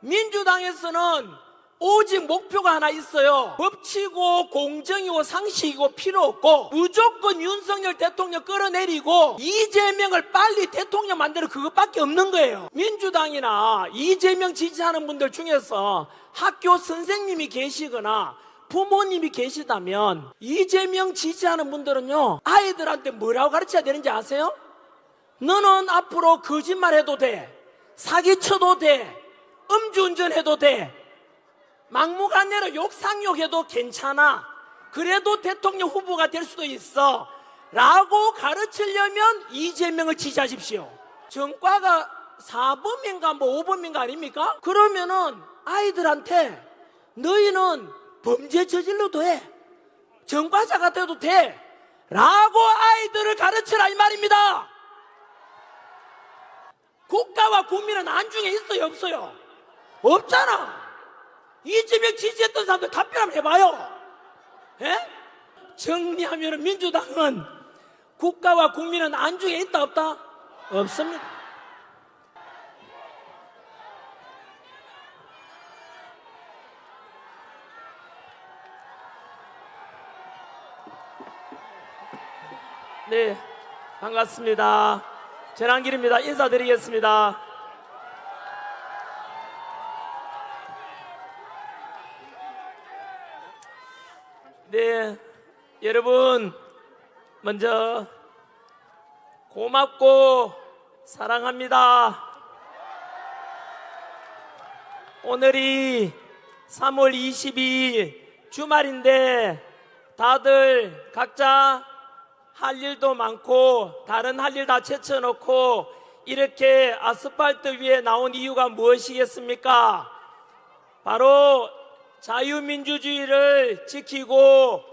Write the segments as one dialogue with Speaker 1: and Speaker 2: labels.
Speaker 1: 민주당에서는 오직 목표가 하나 있어요. 법치고 공정이고 상식이고 필요 없고 무조건 윤석열 대통령 끌어내리고 이재명을 빨리 대통령 만드는 그것밖에 없는 거예요. 민주당이나 이재명 지지하는 분들 중에서 학교 선생님이 계시거나 부모님이 계시다면 이재명 지지하는 분들은요, 아이들한테 뭐라고 가르쳐야 되는지 아세요? 너는 앞으로 거짓말해도 돼, 사기쳐도 돼, 음주운전해도 돼, 막무가내로 욕상욕해도 괜찮아, 그래도 대통령 후보가 될 수도 있어 라고 가르치려면 이재명을 지지하십시오. 전과가 4범인가 5범인가 아닙니까? 그러면은 아이들한테 너희는 범죄 저질러도 해, 전과자가 돼도 돼 라고 아이들을 가르치라 이 말입니다. 국가와 국민은 안중에 있어요 없어요? 없잖아. 이재명 지지했던 사람들 답변 한번 해봐요. 예? 정리하면 민주당은 국가와 국민은 안중에 있다 없다? 없습니다. 네, 반갑습니다. 전한길입니다. 인사드리겠습니다. 네, 여러분 먼저 고맙고 사랑합니다. 오늘이 3월 22일 주말인데 다들 각자 할 일도 많고 다른 할 일 다 제쳐놓고 이렇게 아스팔트 위에 나온 이유가 무엇이겠습니까? 바로 자유민주주의를 지키고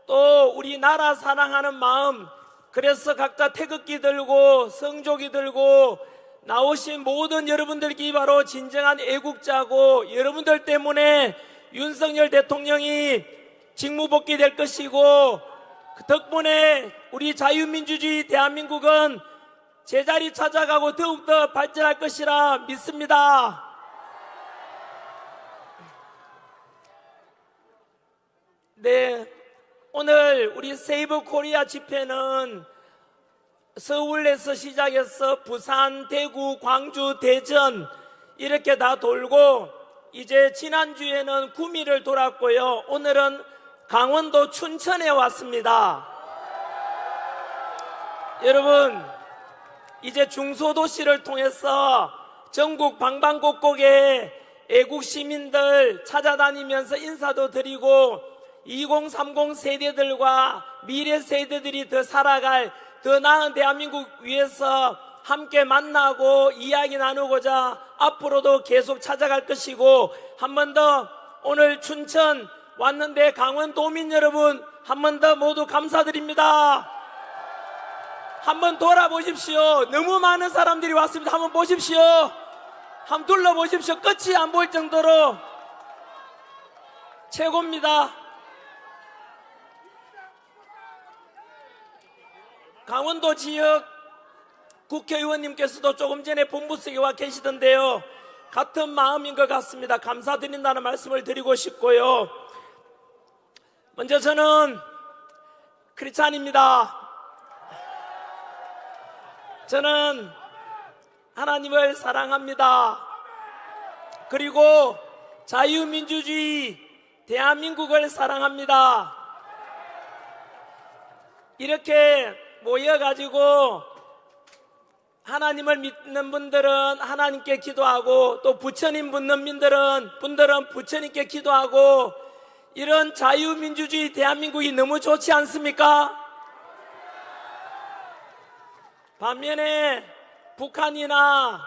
Speaker 1: 또 우리나라 사랑하는 마음, 그래서 각자 태극기 들고 성조기 들고 나오신 모든 여러분들이 바로 진정한 애국자고, 여러분들 때문에 윤석열 대통령이 직무복귀 될 것이고, 그 덕분에 우리 자유민주주의 대한민국은 제자리 찾아가고 더욱더 발전할 것이라 믿습니다. 네, 오늘 우리 세이브 코리아 집회는 서울에서 시작해서 부산, 대구, 광주, 대전 이렇게 다 돌고 이제 지난주에는 구미를 돌았고요. 오늘은 강원도 춘천에 왔습니다. 여러분, 이제 중소도시를 통해서 전국 방방곡곡에 애국 시민들 찾아다니면서 인사도 드리고 2030 세대들과 미래 세대들이 더 살아갈 더 나은 대한민국 위해서 함께 만나고 이야기 나누고자 앞으로도 계속 찾아갈 것이고, 한 번 더 오늘 춘천 왔는데 강원도민 여러분 한 번 더 모두 감사드립니다. 한번 돌아보십시오. 너무 많은 사람들이 왔습니다. 한번 보십시오. 한번 둘러보십시오. 끝이 안 보일 정도로 최고입니다. 강원도 지역 국회의원님께서도 조금 전에 본부석에 와 계시던데요, 같은 마음인 것 같습니다. 감사드린다는 말씀을 드리고 싶고요. 먼저 저는 크리스찬입니다. 저는 하나님을 사랑합니다. 그리고 자유민주주의 대한민국을 사랑합니다. 이렇게 모여가지고 하나님을 믿는 분들은 하나님께 기도하고 또 부처님 믿는 분들은 부처님께 기도하고, 이런 자유민주주의 대한민국이 너무 좋지 않습니까? 반면에 북한이나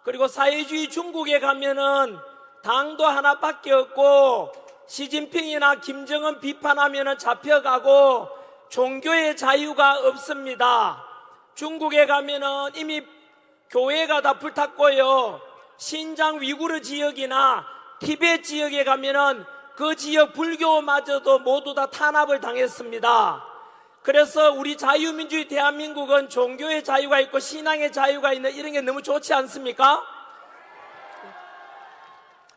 Speaker 1: 그리고 사회주의 중국에 가면은 당도 하나밖에 없고 시진핑이나 김정은 비판하면은 잡혀가고 종교의 자유가 없습니다. 중국에 가면은 이미 교회가 다 불탔고요. 신장 위구르 지역이나 티베트 지역에 가면은 그 지역 불교마저도 모두 다 탄압을 당했습니다. 그래서 우리 자유민주주의 대한민국은 종교의 자유가 있고 신앙의 자유가 있는 이런 게 너무 좋지 않습니까?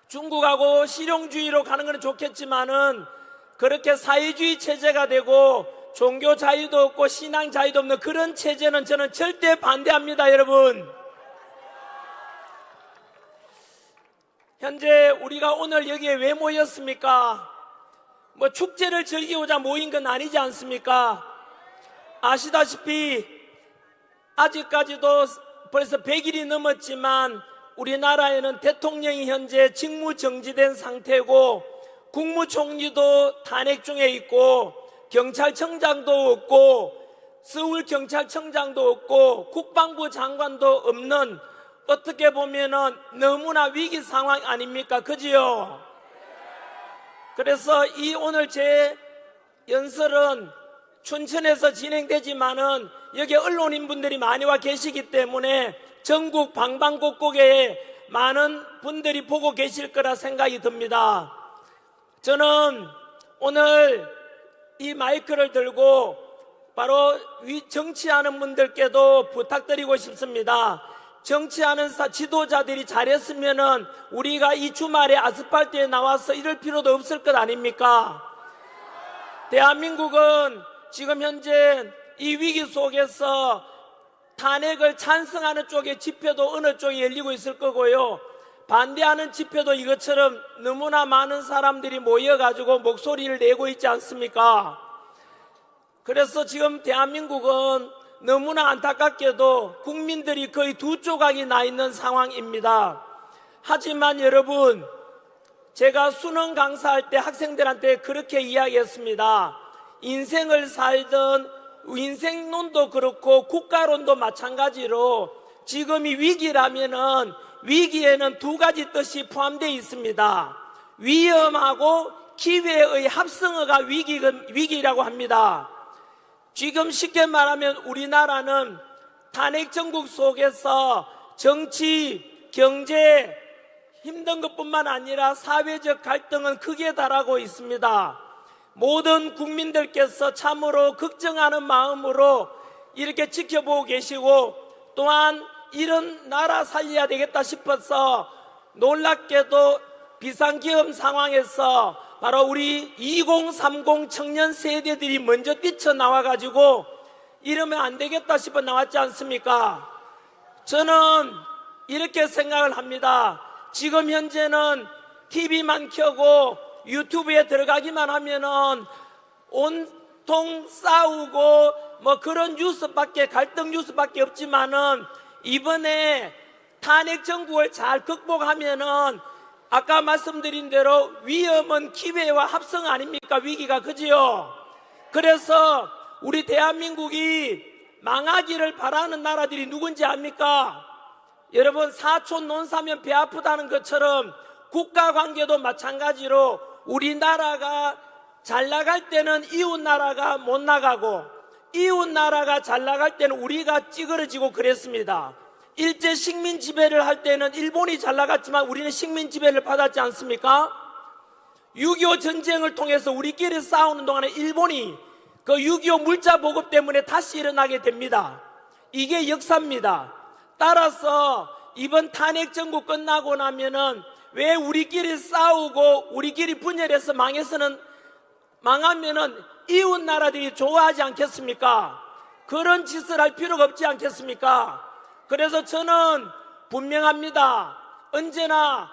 Speaker 1: 중국하고 실용주의로 가는 건 좋겠지만은 그렇게 사회주의 체제가 되고 종교 자유도 없고 신앙 자유도 없는 그런 체제는 저는 절대 반대합니다, 여러분. 현재 우리가 오늘 여기에 왜 모였습니까? 뭐 축제를 즐기고자 모인 건 아니지 않습니까? 아시다시피 아직까지도 벌써 100일이 넘었지만 우리나라에는 대통령이 현재 직무 정지된 상태고 국무총리도 탄핵 중에 있고 경찰청장도 없고 서울경찰청장도 없고 국방부 장관도 없는 어떻게 보면은 너무나 위기 상황 아닙니까? 그지요? 그래서 이 오늘 제 연설은 춘천에서 진행되지만은 여기 언론인분들이 많이 와 계시기 때문에 전국 방방곡곡에 많은 분들이 보고 계실 거라 생각이 듭니다. 저는 오늘 이 마이크를 들고 바로 정치하는 분들께도 부탁드리고 싶습니다. 정치하는 지도자들이 잘했으면은 우리가 이 주말에 아스팔트에 나와서 이럴 필요도 없을 것 아닙니까? 대한민국은 지금 현재 이 위기 속에서 탄핵을 찬성하는 쪽의 집회도 어느 쪽에 열리고 있을 거고요. 반대하는 집회도 이것처럼 너무나 많은 사람들이 모여가지고 목소리를 내고 있지 않습니까? 그래서 지금 대한민국은 너무나 안타깝게도 국민들이 거의 두 조각이 나 있는 상황입니다. 하지만 여러분, 제가 수능 강사할 때 학생들한테 그렇게 이야기했습니다. 인생을 살던 인생론도 그렇고 국가론도 마찬가지로 지금이 위기라면은 위기에는 두 가지 뜻이 포함되어 있습니다. 위험하고 기회의 합성어가 위기라고 합니다. 지금 쉽게 말하면 우리나라는 탄핵 정국 속에서 정치, 경제 힘든 것뿐만 아니라 사회적 갈등은 크게 달하고 있습니다. 모든 국민들께서 참으로 걱정하는 마음으로 이렇게 지켜보고 계시고 또한 이런 나라 살려야 되겠다 싶어서 놀랍게도 비상기업 상황에서 바로 우리 2030 청년 세대들이 먼저 뛰쳐나와가지고 이러면 안 되겠다 싶어 나왔지 않습니까? 저는 이렇게 생각을 합니다. 지금 현재는 TV만 켜고 유튜브에 들어가기만 하면은 온통 싸우고 뭐 그런 뉴스밖에 갈등 뉴스밖에 없지만은 이번에 탄핵 정국을 잘 극복하면은 아까 말씀드린 대로 위험은 기회와 합성 아닙니까? 위기가 그지요? 그래서 우리 대한민국이 망하기를 바라는 나라들이 누군지 압니까? 여러분 사촌 논사면 배 아프다는 것처럼 국가관계도 마찬가지로 우리나라가 잘 나갈 때는 이웃나라가 못 나가고 이웃나라가 잘 나갈 때는 우리가 찌그러지고 그랬습니다. 일제 식민 지배를 할 때는 일본이 잘 나갔지만 우리는 식민 지배를 받았지 않습니까? 6.25 전쟁을 통해서 우리끼리 싸우는 동안에 일본이 그 6.25 물자 보급 때문에 다시 일어나게 됩니다. 이게 역사입니다. 따라서 이번 탄핵 정국 끝나고 나면은 왜 우리끼리 싸우고 우리끼리 분열해서 망하면은 이웃 나라들이 좋아하지 않겠습니까? 그런 짓을 할 필요가 없지 않겠습니까? 그래서 저는 분명합니다. 언제나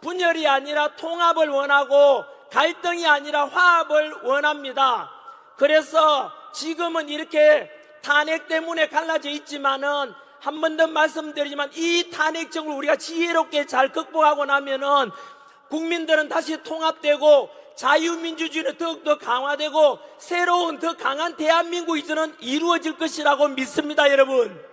Speaker 1: 분열이 아니라 통합을 원하고 갈등이 아니라 화합을 원합니다. 그래서 지금은 이렇게 탄핵 때문에 갈라져 있지만은 한 번 더 말씀드리지만 이 탄핵 정국을 우리가 지혜롭게 잘 극복하고 나면은 국민들은 다시 통합되고 자유민주주의는 더욱더 강화되고 새로운 더 강한 대한민국이 저는 이루어질 것이라고 믿습니다, 여러분.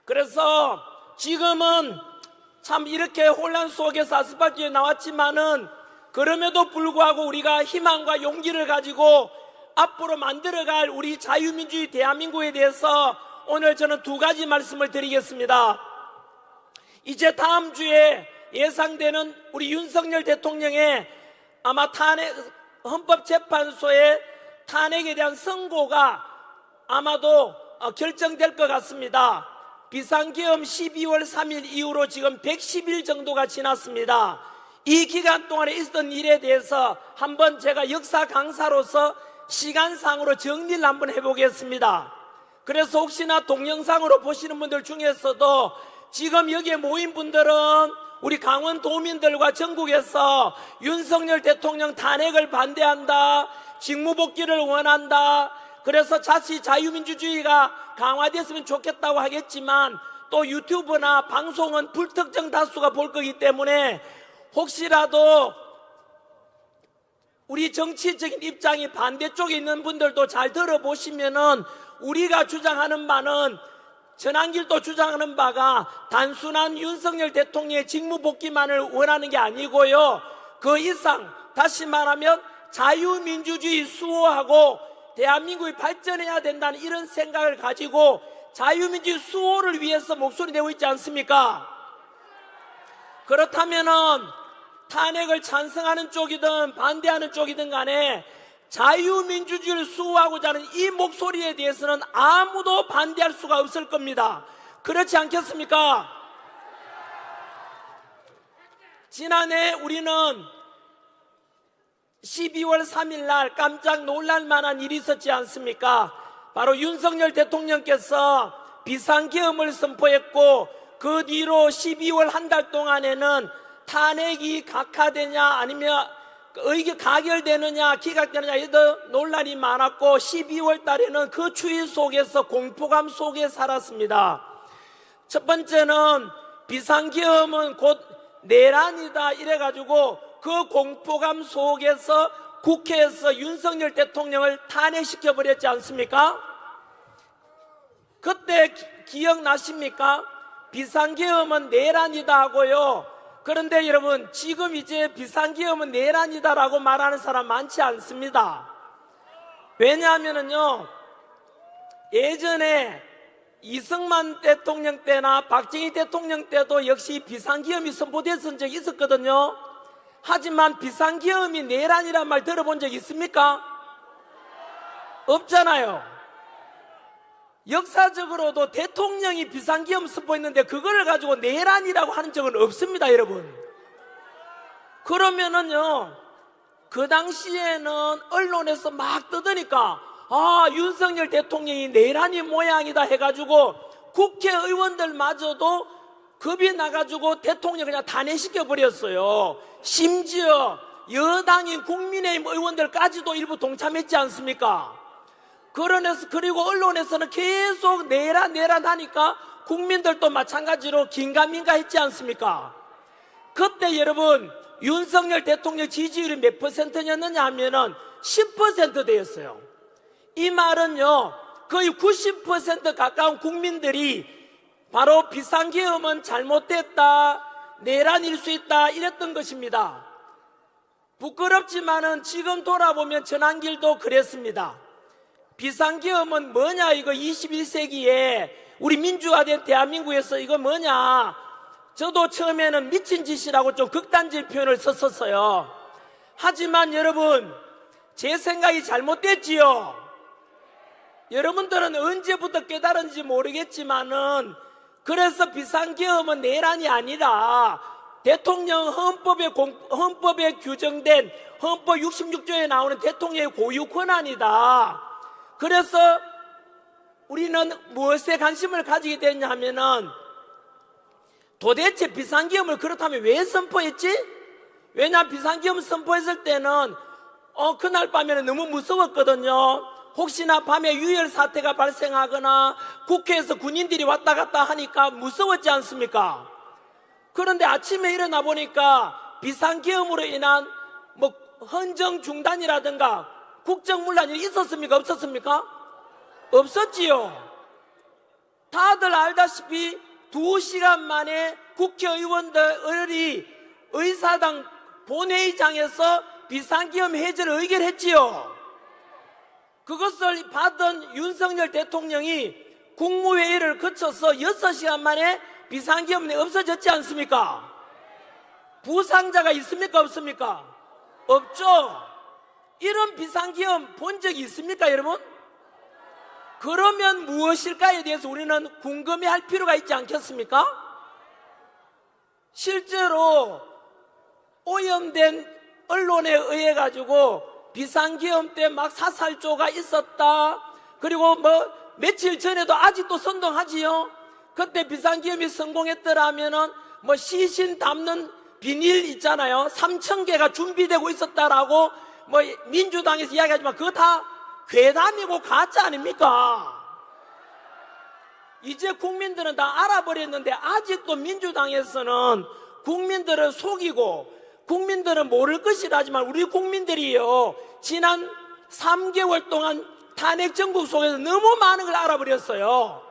Speaker 1: 그래서 지금은 참 이렇게 혼란 속에서 아스팔트에 나왔지만은 그럼에도 불구하고 우리가 희망과 용기를 가지고 앞으로 만들어갈 우리 자유민주주의 대한민국에 대해서 오늘 저는 두 가지 말씀을 드리겠습니다. 이제 다음 주에 예상되는 우리 윤석열 대통령의 아마 헌법재판소의 탄핵에 대한 선고가 아마도 결정될 것 같습니다. 비상계엄 12월 3일 이후로 지금 110일 정도가 지났습니다. 이 기간 동안에 있었던 일에 대해서 한번 제가 역사 강사로서 시간상으로 정리를 한번 해보겠습니다. 그래서 혹시나 동영상으로 보시는 분들 중에서도 지금 여기에 모인 분들은 우리 강원도민들과 전국에서 윤석열 대통령 탄핵을 반대한다, 직무복귀를 원한다, 그래서 자칫 자유민주주의가 강화됐으면 좋겠다고 하겠지만 또 유튜브나 방송은 불특정 다수가 볼 거기 때문에 혹시라도 우리 정치적인 입장이 반대쪽에 있는 분들도 잘 들어보시면은 우리가 주장하는 바는 전한길도 주장하는 바가 단순한 윤석열 대통령의 직무복귀만을 원하는 게 아니고요. 그 이상 다시 말하면 자유민주주의 수호하고 대한민국이 발전해야 된다는 이런 생각을 가지고 자유민주주의 수호를 위해서 목소리 내고 있지 않습니까? 그렇다면은 탄핵을 찬성하는 쪽이든 반대하는 쪽이든 간에 자유민주주의를 수호하고자 하는 이 목소리에 대해서는 아무도 반대할 수가 없을 겁니다. 그렇지 않겠습니까? 지난해 우리는 12월 3일 날 깜짝 놀랄 만한 일이 있었지 않습니까? 바로 윤석열 대통령께서 비상계엄을 선포했고 그 뒤로 12월 한 달 동안에는 탄핵이 각하되냐 아니면 의결 가결되느냐 기각되느냐 이런 논란이 많았고 12월 달에는 그 추위 속에서 공포감 속에 살았습니다. 첫 번째는 비상계엄은 곧 내란이다 이래가지고 그 공포감 속에서 국회에서 윤석열 대통령을 탄핵시켜버렸지 않습니까? 그때 기억나십니까? 비상계엄은 내란이다 하고요. 그런데 여러분 지금 이제 비상계엄은 내란이다라고 말하는 사람 많지 않습니다. 왜냐하면요 예전에 이승만 대통령 때나 박정희 대통령 때도 역시 비상계엄이 선포됐던 적이 있었거든요. 하지만 비상계엄이 내란이란 말 들어본 적 있습니까? 없잖아요. 역사적으로도 대통령이 비상계엄 선포했는데 그거를 가지고 내란이라고 하는 적은 없습니다, 여러분. 그러면은요, 그 당시에는 언론에서 막 떠드니까 윤석열 대통령이 내란이 모양이다 해가지고 국회의원들마저도 겁이 나가지고 대통령 그냥 탄핵시켜버렸어요. 심지어 여당인 국민의힘 의원들까지도 일부 동참했지 않습니까? 그리고 언론에서는 계속 내란 하니까 국민들도 마찬가지로 긴가민가 했지 않습니까? 그때 여러분 윤석열 대통령 지지율이 몇 %였느냐 하면은 10% 되었어요. 이 말은요 거의 90% 가까운 국민들이 바로 비상계엄은 잘못됐다, 내란일 수 있다 이랬던 것입니다. 부끄럽지만은 지금 돌아보면 전한길도 그랬습니다. 비상계엄은 뭐냐 이거 21세기에 우리 민주화된 대한민국에서 이거 뭐냐, 저도 처음에는 미친 짓이라고 좀 극단적인 표현을 썼었어요. 하지만 여러분 제 생각이 잘못됐지요. 여러분들은 언제부터 깨달은지 모르겠지만은 그래서 비상계엄은 내란이 아니라 대통령 헌법에 규정된 헌법 66조에 나오는 대통령의 고유 권한이다. 그래서 우리는 무엇에 관심을 가지게 됐냐 하면은 도대체 비상계엄을 그렇다면 왜 선포했지? 왜냐하면 비상계엄 선포했을 때는 그날 밤에는 너무 무서웠거든요. 혹시나 밤에 유혈 사태가 발생하거나 국회에서 군인들이 왔다 갔다 하니까 무서웠지 않습니까? 그런데 아침에 일어나 보니까 비상계엄으로 인한 헌정 중단이라든가 국정문란이 있었습니까? 없었습니까? 없었지요. 다들 알다시피 2시간 만에 국회의원들이 의사당 본회의장에서 비상계엄 해제를 의결했지요. 그것을 받은 윤석열 대통령이 국무회의를 거쳐서 6시간 만에 비상계엄이 없어졌지 않습니까? 부상자가 있습니까? 없습니까? 없죠. 이런 비상계엄 본 적이 있습니까, 여러분? 그러면 무엇일까에 대해서 우리는 궁금해할 필요가 있지 않겠습니까? 실제로 오염된 언론에 의해 가지고 비상계엄 때 막 사살조가 있었다. 그리고 뭐 며칠 전에도 아직도 선동하지요. 그때 비상계엄이 성공했더라면은 뭐 시신 담는 비닐 있잖아요. 3,000개가 준비되고 있었다라고 뭐 민주당에서 이야기하지만 그거 다 괴담이고 가짜 아닙니까? 이제 국민들은 다 알아버렸는데 아직도 민주당에서는 국민들을 속이고 국민들은 모를 것이라 하지만 우리 국민들이요, 지난 3개월 동안 탄핵 정국 속에서 너무 많은 걸 알아버렸어요.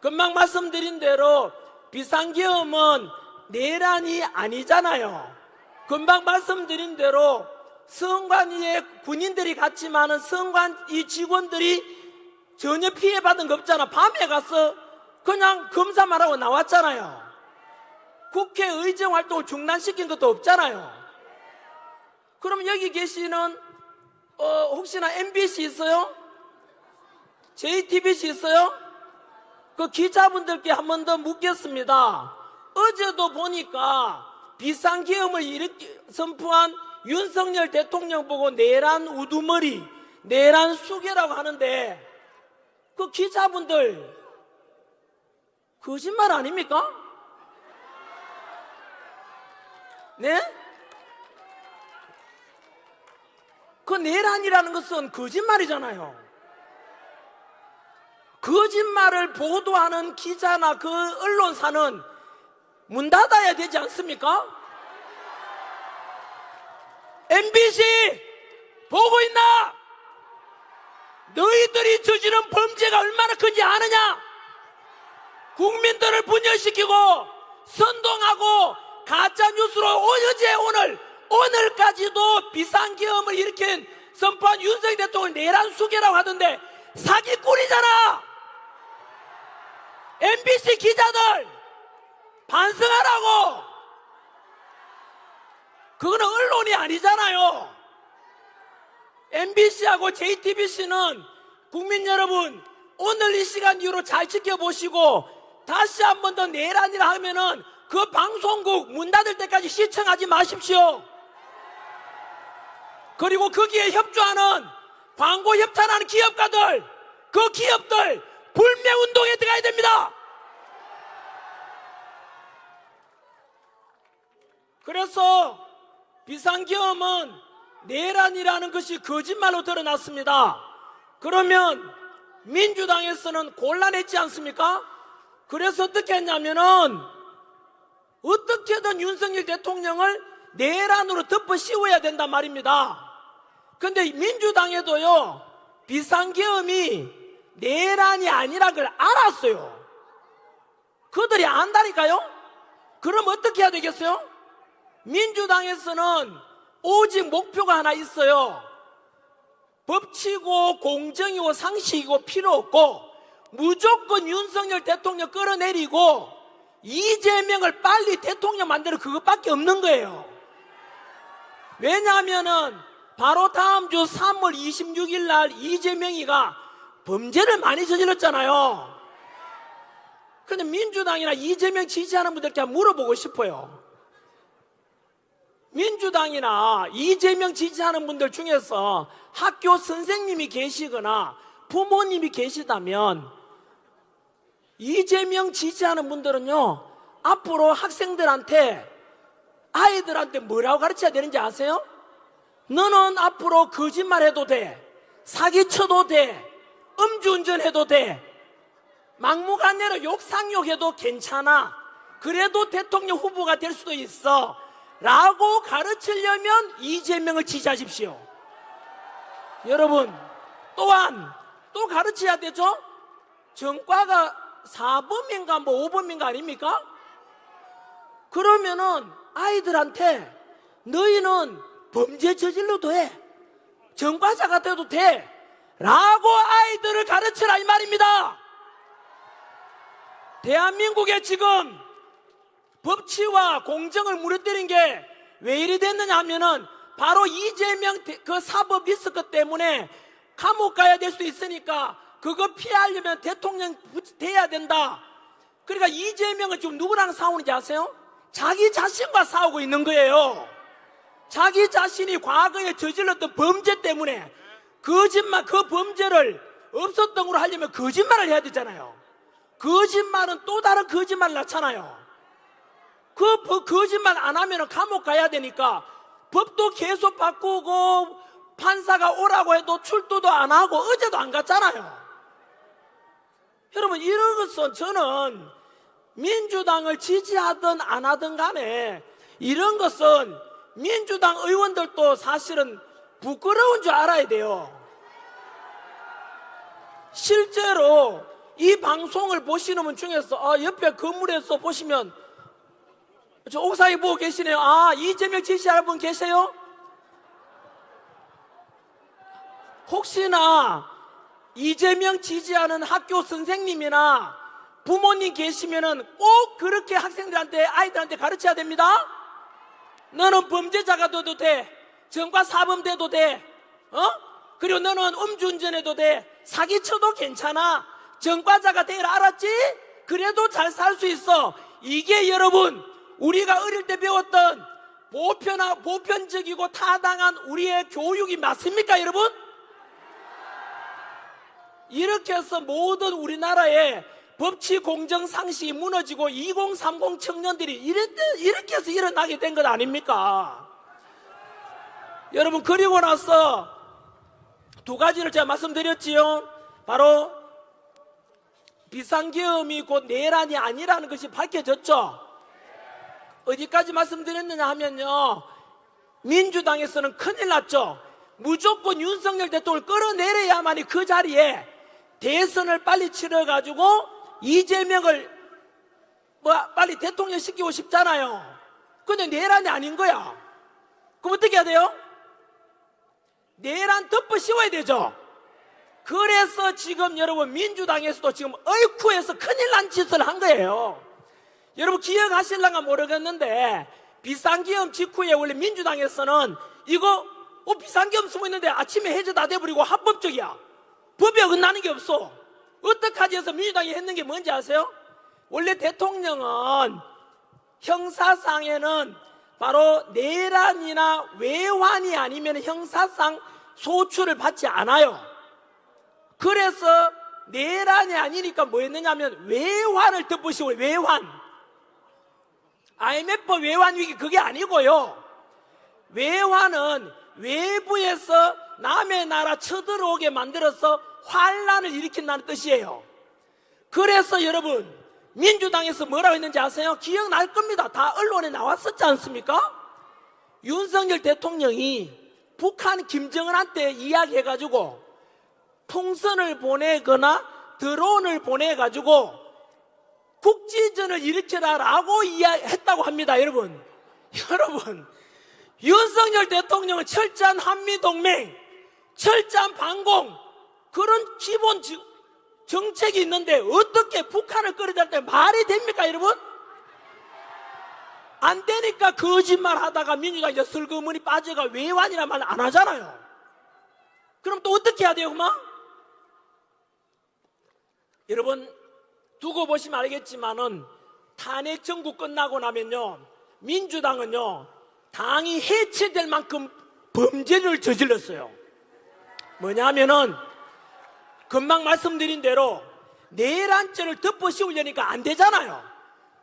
Speaker 1: 금방 말씀드린 대로 비상계엄은 내란이 아니잖아요. 금방 말씀드린 대로 성관위에 군인들이 갔지만은 성관위 직원들이 전혀 피해받은 거 없잖아. 밤에 가서 그냥 검사만 하고 나왔잖아요. 국회 의정 활동을 중단시킨 것도 없잖아요. 그럼 여기 계시는 혹시나 MBC 있어요? JTBC 있어요? 그 기자분들께 한 번 더 묻겠습니다. 어제도 보니까 비상계엄을 선포한 윤석열 대통령 보고 내란 우두머리, 내란 수괴라고 하는데 그 기자분들 거짓말 아닙니까? 네? 그 내란이라는 것은 거짓말이잖아요. 거짓말을 보도하는 기자나 그 언론사는 문 닫아야 되지 않습니까? MBC 보고 있나? 너희들이 저지른 범죄가 얼마나 큰지 아느냐? 국민들을 분열시키고 선동하고 가짜뉴스로 어제 오늘까지도 비상계엄을 일으킨 선포한 윤석열 대통령을 내란 수괴라고 하던데 사기꾼이잖아. MBC 기자들 반성하라고. 그거는 언론이 아니잖아요. MBC하고 JTBC는 국민 여러분 오늘 이 시간 이후로 잘 지켜보시고 다시 한 번 더 내란이라 하면은 그 방송국 문 닫을 때까지 시청하지 마십시오. 그리고 거기에 협조하는 광고 협찬하는 기업가들, 그 기업들 불매운동에 들어가야 됩니다. 그래서 비상계엄은 내란이라는 것이 거짓말로 드러났습니다. 그러면 민주당에서는 곤란했지 않습니까? 그래서 어떻게 했냐면은 어떻게든 윤석열 대통령을 내란으로 덮어 씌워야 된단 말입니다. 근데 민주당에도요, 비상계엄이 내란이 아니란 걸 알았어요. 그들이 안다니까요? 그럼 어떻게 해야 되겠어요? 민주당에서는 오직 목표가 하나 있어요. 법치고 공정이고 상식이고 필요 없고 무조건 윤석열 대통령 끌어내리고 이재명을 빨리 대통령 만드는 그것밖에 없는 거예요. 왜냐하면은 바로 다음 주 3월 26일 날 이재명이가 범죄를 많이 저질렀잖아요. 근데 민주당이나 이재명 지지하는 분들께 한번 물어보고 싶어요. 민주당이나 이재명 지지하는 분들 중에서 학교 선생님이 계시거나 부모님이 계시다면 이재명 지지하는 분들은요, 앞으로 학생들한테, 아이들한테 뭐라고 가르쳐야 되는지 아세요? 너는 앞으로 거짓말 해도 돼, 사기쳐도 돼, 음주운전 해도 돼, 막무가내로 욕상욕해도 괜찮아, 그래도 대통령 후보가 될 수도 있어 라고 가르치려면 이재명을 지지하십시오. 여러분, 또한 또 가르쳐야 되죠? 전과가 4범인가 뭐 5범인가 아닙니까? 그러면은 아이들한테 너희는 범죄 저질러도 해, 전과자가 돼도 돼 라고 아이들을 가르치라 이 말입니다. 대한민국에 지금 법치와 공정을 무너뜨린 게 왜 이리 됐느냐 하면은 바로 이재명 그 사법 리스크 때문에 감옥 가야 될 수도 있으니까 그거 피하려면 대통령 돼야 된다. 그러니까 이재명은 지금 누구랑 싸우는지 아세요? 자기 자신과 싸우고 있는 거예요. 자기 자신이 과거에 저질렀던 범죄 때문에 거짓말, 그 범죄를 없었던 걸로 하려면 거짓말을 해야 되잖아요. 거짓말은 또 다른 거짓말을 낳잖아요. 그 거짓말 안 하면 감옥 가야 되니까 법도 계속 바꾸고 판사가 오라고 해도 출두도 안 하고 어제도 안 갔잖아요. 여러분, 이런 것은 저는 민주당을 지지하든 안 하든 간에 이런 것은 민주당 의원들도 사실은 부끄러운 줄 알아야 돼요. 실제로 이 방송을 보시는 분 중에서 옆에 건물에서 보시면 저 옥상에 보고 계시네요. 이재명 지지하는 분 계세요? 혹시나 이재명 지지하는 학교 선생님이나 부모님 계시면은 꼭 그렇게 학생들한테, 아이들한테 가르쳐야 됩니다. 너는 범죄자가 돼도 돼. 전과 사범 돼도 돼. 그리고 너는 음주운전해도 돼. 사기쳐도 괜찮아. 전과자가 되라, 알았지? 그래도 잘 살 수 있어. 이게 여러분, 우리가 어릴 때 배웠던 보편적이고 타당한 우리의 교육이 맞습니까, 여러분? 이렇게 해서 모든 우리나라의 법치 공정 상식이 무너지고 2030 청년들이 이렇게 해서 일어나게 된 것 아닙니까? 여러분, 그리고 나서 두 가지를 제가 말씀드렸지요. 바로 비상계엄이 곧 내란이 아니라는 것이 밝혀졌죠. 어디까지 말씀드렸느냐 하면요, 민주당에서는 큰일 났죠. 무조건 윤석열 대통령을 끌어내려야만이 그 자리에 대선을 빨리 치러가지고 이재명을 빨리 대통령 시키고 싶잖아요. 근데 내란이 아닌 거야. 그럼 어떻게 해야 돼요? 내란 덮어 씌워야 되죠. 그래서 지금 여러분, 민주당에서도 지금 어이쿠에서 큰일 난 짓을 한 거예요. 여러분, 기억하실랑가 모르겠는데 비상계엄 직후에 원래 민주당에서는 이거 비상계엄 쓰고 있는데 아침에 해제 다 돼버리고 합법적이야. 법에 어긋나는 게 없어. 어떡하지 해서 민주당이 했는 게 뭔지 아세요? 원래 대통령은 형사상에는 바로 내란이나 외환이 아니면 형사상 소출을 받지 않아요. 그래서 내란이 아니니까 뭐 했느냐면 외환을 덮으시고, 외환. IMF 외환 위기 그게 아니고요. 외환은 외부에서 남의 나라 쳐들어오게 만들어서 환란을 일으킨다는 뜻이에요. 그래서 여러분, 민주당에서 뭐라고 했는지 아세요? 기억날 겁니다. 다 언론에 나왔었지 않습니까? 윤석열 대통령이 북한 김정은한테 이야기해가지고 풍선을 보내거나 드론을 보내가지고 국지전을 일으켜라라고 이야기했다고 합니다. 여러분, 윤석열 대통령은 철저한 한미동맹, 철저한 반공, 그런 기본 정책이 있는데 어떻게 북한을 끌어들일 때 말이 됩니까, 여러분? 안 되니까 거짓말 하다가 민주당이 이제 슬그머니 빠져가 외환이란 말 안 하잖아요. 그럼 또 어떻게 해야 돼요, 그만? 여러분, 두고 보시면 알겠지만은 탄핵 정국 끝나고 나면요, 민주당은요, 당이 해체될 만큼 범죄를 저질렀어요. 뭐냐면은 금방 말씀드린 대로 내란죄를 덮어 씌우려니까 안 되잖아요.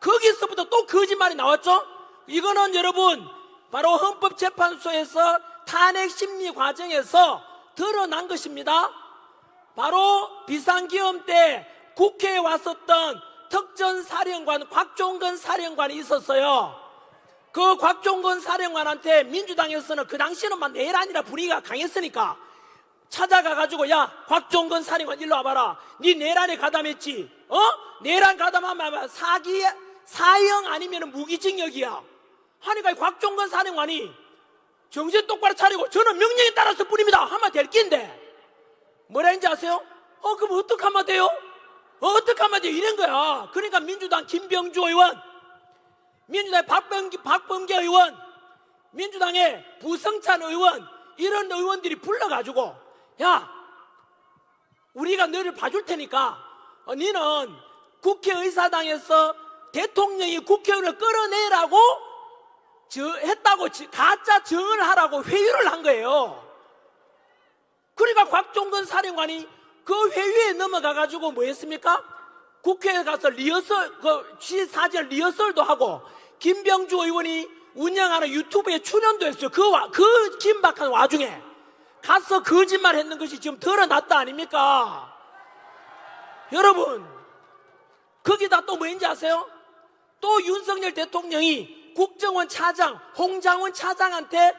Speaker 1: 거기서부터 또 거짓말이 나왔죠. 이거는 여러분 바로 헌법재판소에서 탄핵 심리 과정에서 드러난 것입니다. 바로 비상계엄 때 국회에 왔었던 특전사령관 곽종건 사령관이 있었어요. 그 곽종건 사령관한테 민주당에서는 그 당시에는 막 내란이라 분위기가 강했으니까 찾아가가지고, 야, 곽종건 사령관 일로 와봐라. 네 내란에 가담했지? 내란 가담하면 사형 아니면 무기징역이야. 하니까 곽종건 사령관이 정신 똑바로 차리고 저는 명령에 따라서 뿐입니다 하면 될 낀데 뭐라 했는지 아세요? 그럼 어떡하면 돼요? 어떡하면 돼요? 이런 거야. 그러니까 민주당 김병주 의원, 민주당의 박범계 의원, 민주당의 부성찬 의원, 이런 의원들이 불러가지고, 야, 우리가 너를 봐줄 테니까 너는 국회의사당에서 대통령이 국회의원을 끌어내라고 했다고 가짜 증언을 하라고 회유를 한 거예요. 그러니까 곽종근 사령관이 그 회유에 넘어가가지고 뭐 했습니까? 국회에 가서 리허설, 취사진 리허설도 하고 김병주 의원이 운영하는 유튜브에 출연도 했어요. 그 긴박한 와중에 가서 거짓말 했는 것이 지금 드러났다 아닙니까? 여러분, 거기다 또 뭐인지 아세요? 또 윤석열 대통령이 국정원 차장 홍장원 차장한테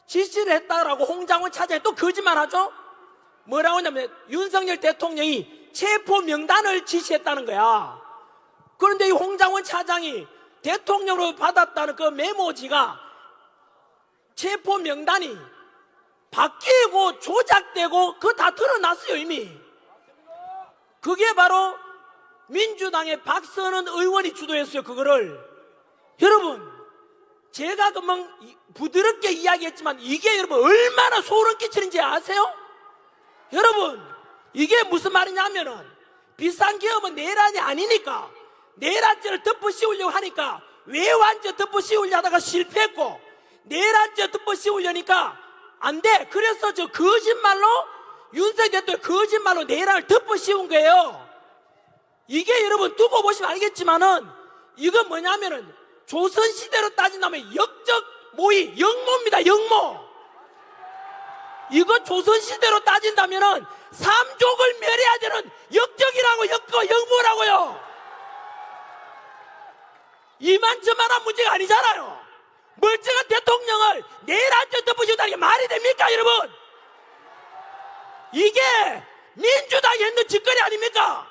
Speaker 1: 지시를 했다라고 홍장원 차장이 또 거짓말 하죠? 뭐라고 하냐면 윤석열 대통령이 체포 명단을 지시했다는 거야. 그런데 이 홍장원 차장이 대통령으로 받았다는 그 메모지가 체포 명단이 바뀌고 조작되고 그거 다 드러났어요 이미. 그게 바로 민주당의 박선원 의원이 주도했어요 그거를. 여러분, 제가 금방 부드럽게 이야기했지만 이게 여러분 얼마나 소름 끼치는지 아세요? 여러분, 이게 무슨 말이냐면은 비상계엄은 내란이 아니니까 내란죄를 덮어씌우려고 하니까 외환죄 덮어씌우려 하다가 실패했고 내란죄 덮어씌우려니까 안 돼. 그래서 저 거짓말로 윤석열 대통령 거짓말로 내란을 덮어씌운 거예요. 이게 여러분 두고 보시면 알겠지만은 이건 뭐냐면은 조선시대로 따진다면 역적 모의, 역모입니다. 역모. 이거 조선시대로 따진다면은 삼족을 멸해야 되는 역적이라고 역모라고요. 이만저만한 문제가 아니잖아요. 멀쩡한 대통령을 내란죄 덮어씌운다는 게 말이 됩니까 여러분? 이게 민주당이 했는 짓거리 아닙니까?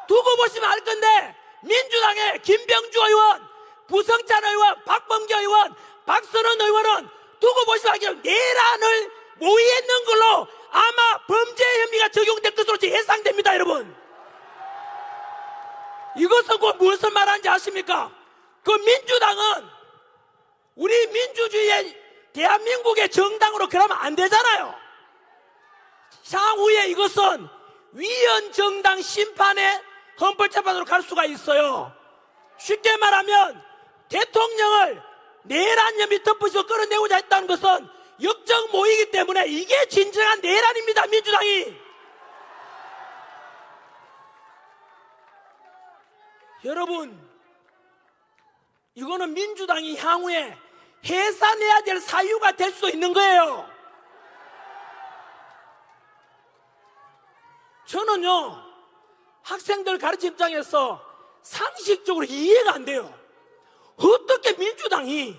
Speaker 1: 두고 보시면 알 건데 민주당의 김병주 의원, 부성찬 의원, 박범계 의원, 박선원 의원은 두고 보시면 알겠지만 내란을 모의했는 걸로 아마 범죄 혐의가 적용될 것으로 예상됩니다 여러분. 이것은 곧 무엇을 말하는지 아십니까? 그 민주당은 우리 민주주의의 대한민국의 정당으로 그러면 안 되잖아요. 향후에 이것은 위헌정당 심판의 헌법재판으로 갈 수가 있어요. 쉽게 말하면 대통령을 내란 혐의 덮어서 끌어내고자 했다는 것은 역적 모이기 때문에 이게 진정한 내란입니다. 민주당이. 여러분, 이거는 민주당이 향후에 해산해야 될 사유가 될 수 있는 거예요. 저는요 학생들 가르침 입장에서 상식적으로 이해가 안 돼요. 어떻게 민주당이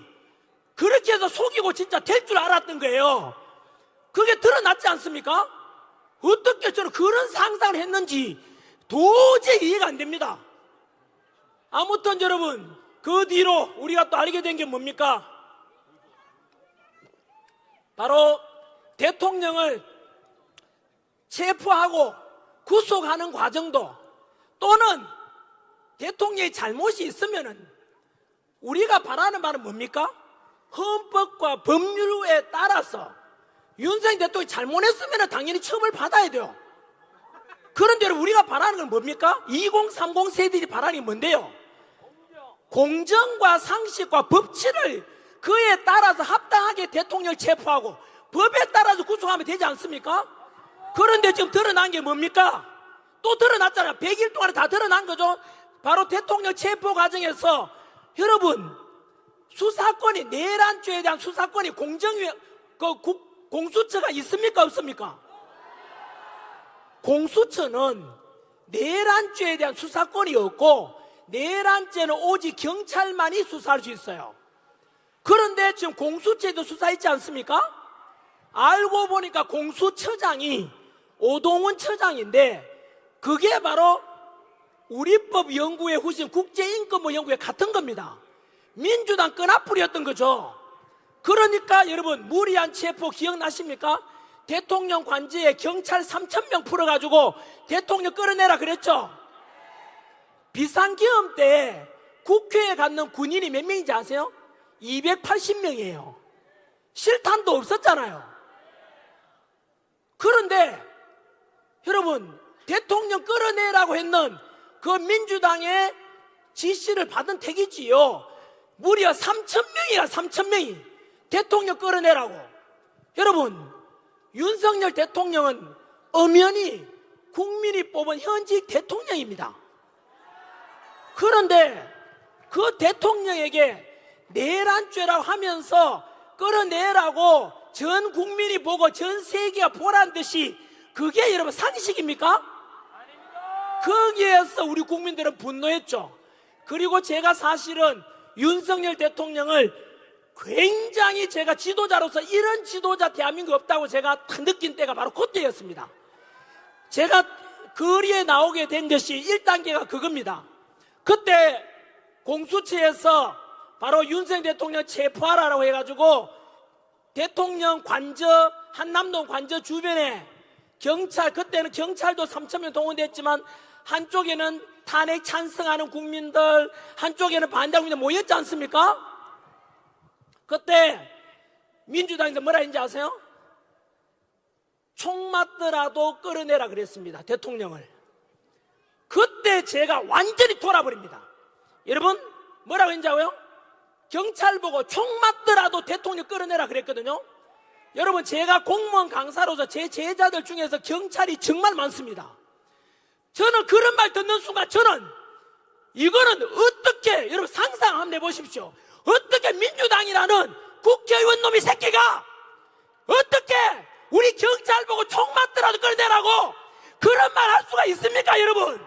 Speaker 1: 그렇게 해서 속이고 진짜 될 줄 알았던 거예요. 그게 드러났지 않습니까? 어떻게 저는 그런 상상을 했는지 도저히 이해가 안 됩니다. 아무튼 여러분, 그 뒤로 우리가 또 알게 된 게 뭡니까? 바로 대통령을 체포하고 구속하는 과정도 또는 대통령의 잘못이 있으면은 우리가 바라는 말은 뭡니까? 헌법과 법률에 따라서 윤석열 대통령이 잘못했으면 당연히 처벌 받아야 돼요. 그런데 우리가 바라는 건 뭡니까? 2030 세대들이 바라는 게 뭔데요? 공정과 상식과 법치를 그에 따라서 합당하게 대통령을 체포하고 법에 따라서 구속하면 되지 않습니까? 그런데 지금 드러난 게 뭡니까? 또 드러났잖아요. 100일 동안에 다 드러난 거죠. 바로 대통령 체포 과정에서 여러분 수사권이 내란죄에 대한 수사권이 공수처가 있습니까 없습니까? 공수처는 내란죄에 대한 수사권이 없고 내란죄는 오직 경찰만이 수사할 수 있어요. 그런데 지금 공수처에도 수사했지 않습니까? 알고 보니까 공수처장이 오동훈 처장인데 그게 바로 우리법 연구회 후신 국제인권법 연구회 같은 겁니다. 민주당 끈앞풀이였던 거죠. 그러니까 여러분 무리한 체포 기억나십니까? 대통령 관저에 경찰 3,000명 풀어가지고 대통령 끌어내라 그랬죠. 비상계엄 때 국회에 갔는 군인이 몇 명인지 아세요? 280명이에요. 실탄도 없었잖아요. 그런데 여러분, 대통령 끌어내라고 했는 그 민주당의 지시를 받은 택이지요. 무려 3,000명이야, 3,000명이. 대통령 끌어내라고. 여러분, 윤석열 대통령은 엄연히 국민이 뽑은 현직 대통령입니다. 그런데 그 대통령에게 내란죄라고 하면서 끌어내라고 전 국민이 보고 전 세계가 보란 듯이 그게 여러분 상식입니까? 거기에서 우리 국민들은 분노했죠. 그리고 제가 사실은 윤석열 대통령을 굉장히 제가 지도자로서 이런 지도자 대한민국에 없다고 제가 느낀 때가 바로 그때였습니다. 제가 거리에 나오게 된 것이 1단계가 그겁니다. 그때 공수처에서 바로 윤석열 대통령 체포하라고 해가지고 대통령 관저, 한남동 관저 주변에 경찰, 그때는 경찰도 3,000명 동원됐지만 한쪽에는 탄핵 찬성하는 국민들, 한쪽에는 반대하는 국민들 모였지 않습니까? 그때 민주당에서 뭐라 했는지 아세요? 총 맞더라도 끌어내라 그랬습니다. 대통령을. 그때 제가 완전히 돌아버립니다. 여러분, 뭐라고 했는지 알아요? 경찰 보고 총 맞더라도 대통령 끌어내라 그랬거든요. 여러분, 제가 공무원 강사로서 제 제자들 중에서 경찰이 정말 많습니다. 저는 그런 말 듣는 순간 저는 이거는 어떻게, 여러분 상상 한번 해보십시오. 어떻게 민주당이라는 국회의원 놈이 새끼가 어떻게 우리 경찰 보고 총 맞더라도 끌어내라고 그런 말 할 수가 있습니까, 여러분?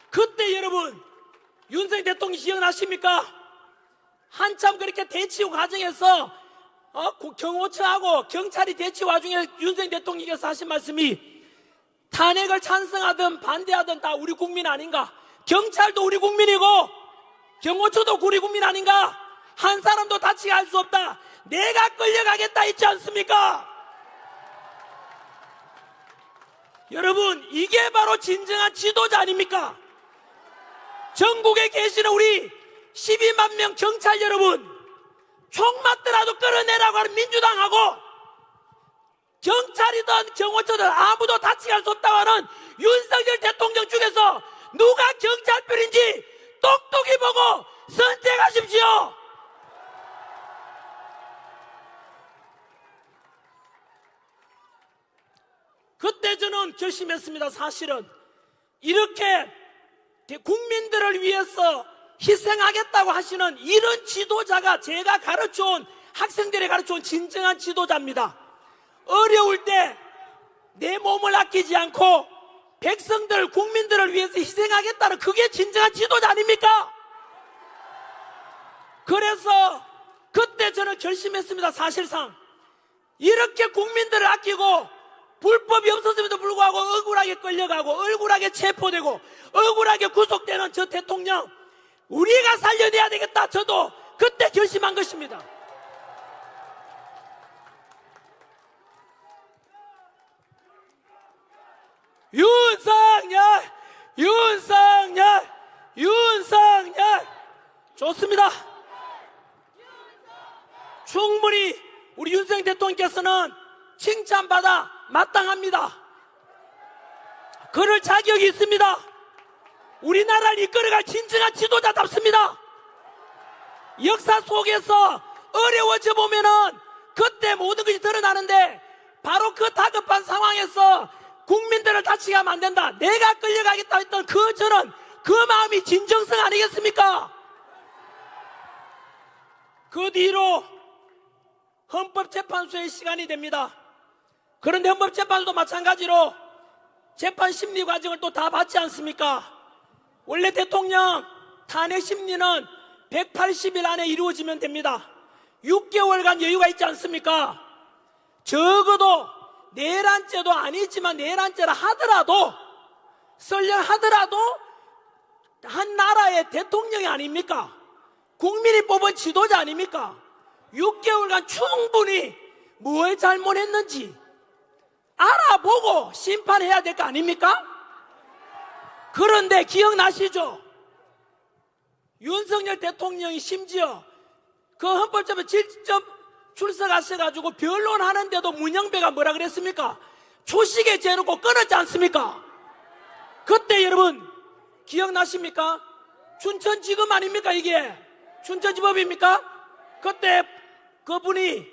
Speaker 1: 그때 여러분, 윤석열 대통령 기억나십니까? 한참 그렇게 대치 과정에서 경호처하고 경찰이 대치 와중에 윤석열 대통령께서 하신 말씀이 탄핵을 찬성하든 반대하든 다 우리 국민 아닌가? 경찰도 우리 국민이고 경호처도 우리 국민 아닌가? 한 사람도 다치게 할 수 없다. 내가 끌려가겠다 했지 않습니까? 여러분, 이게 바로 진정한 지도자 아닙니까? 전국에 계시는 우리 12만 명 경찰 여러분, 총 맞더라도 끌어내라고 하는 민주당하고 경찰이든 경호처든 아무도 다치게 할 수 없다고 하는 윤석열 대통령 중에서 누가 경찰편인지 똑똑히 보고 선택하십시오. 그때 저는 결심했습니다. 사실은 이렇게 국민들을 위해서 희생하겠다고 하시는 이런 지도자가 제가 가르쳐온, 학생들이 가르쳐온 진정한 지도자입니다. 어려울 때 내 몸을 아끼지 않고 백성들, 국민들을 위해서 희생하겠다는 그게 진정한 지도자 아닙니까? 그래서 그때 저는 결심했습니다. 사실상 이렇게 국민들을 아끼고 불법이 없었음에도 불구하고 억울하게 끌려가고 억울하게 체포되고 억울하게 구속되는 저 대통령 우리가 살려내야 되겠다. 저도 그때 결심한 것입니다. 윤석열, 윤석열, 윤석열. 좋습니다. 충분히 우리 윤석열 대통령께서는 칭찬받아 마땅합니다. 그럴 자격이 있습니다. 우리나라를 이끌어갈 진정한 지도자답습니다. 역사 속에서 어려워져 보면은 그때 모든 것이 드러나는데 바로 그 다급한 상황에서 국민들을 다치게 하면 안 된다. 내가 끌려가겠다 했던 저는 그 마음이 진정성 아니겠습니까? 그 뒤로 헌법재판소의 시간이 됩니다. 그런데 헌법재판소도 마찬가지로 재판 심리 과정을 또 다 받지 않습니까? 원래 대통령 탄핵 심리는 180일 안에 이루어지면 됩니다. 6개월간 여유가 있지 않습니까? 적어도 내란죄도 아니지만 내란죄라 하더라도 설령 하더라도 한 나라의 대통령이 아닙니까? 국민이 뽑은 지도자 아닙니까? 6개월간 충분히 뭘 잘못했는지 알아보고 심판해야 될 거 아닙니까? 그런데 기억나시죠? 윤석열 대통령이 심지어 그 헌법재판 출석하셔가지고 변론하는데도 문영배가 뭐라 그랬습니까? 초식에 재놓고 끊었지 않습니까? 그때 여러분 기억나십니까? 춘천지검 아닙니까? 이게 춘천지법입니까? 그때 그분이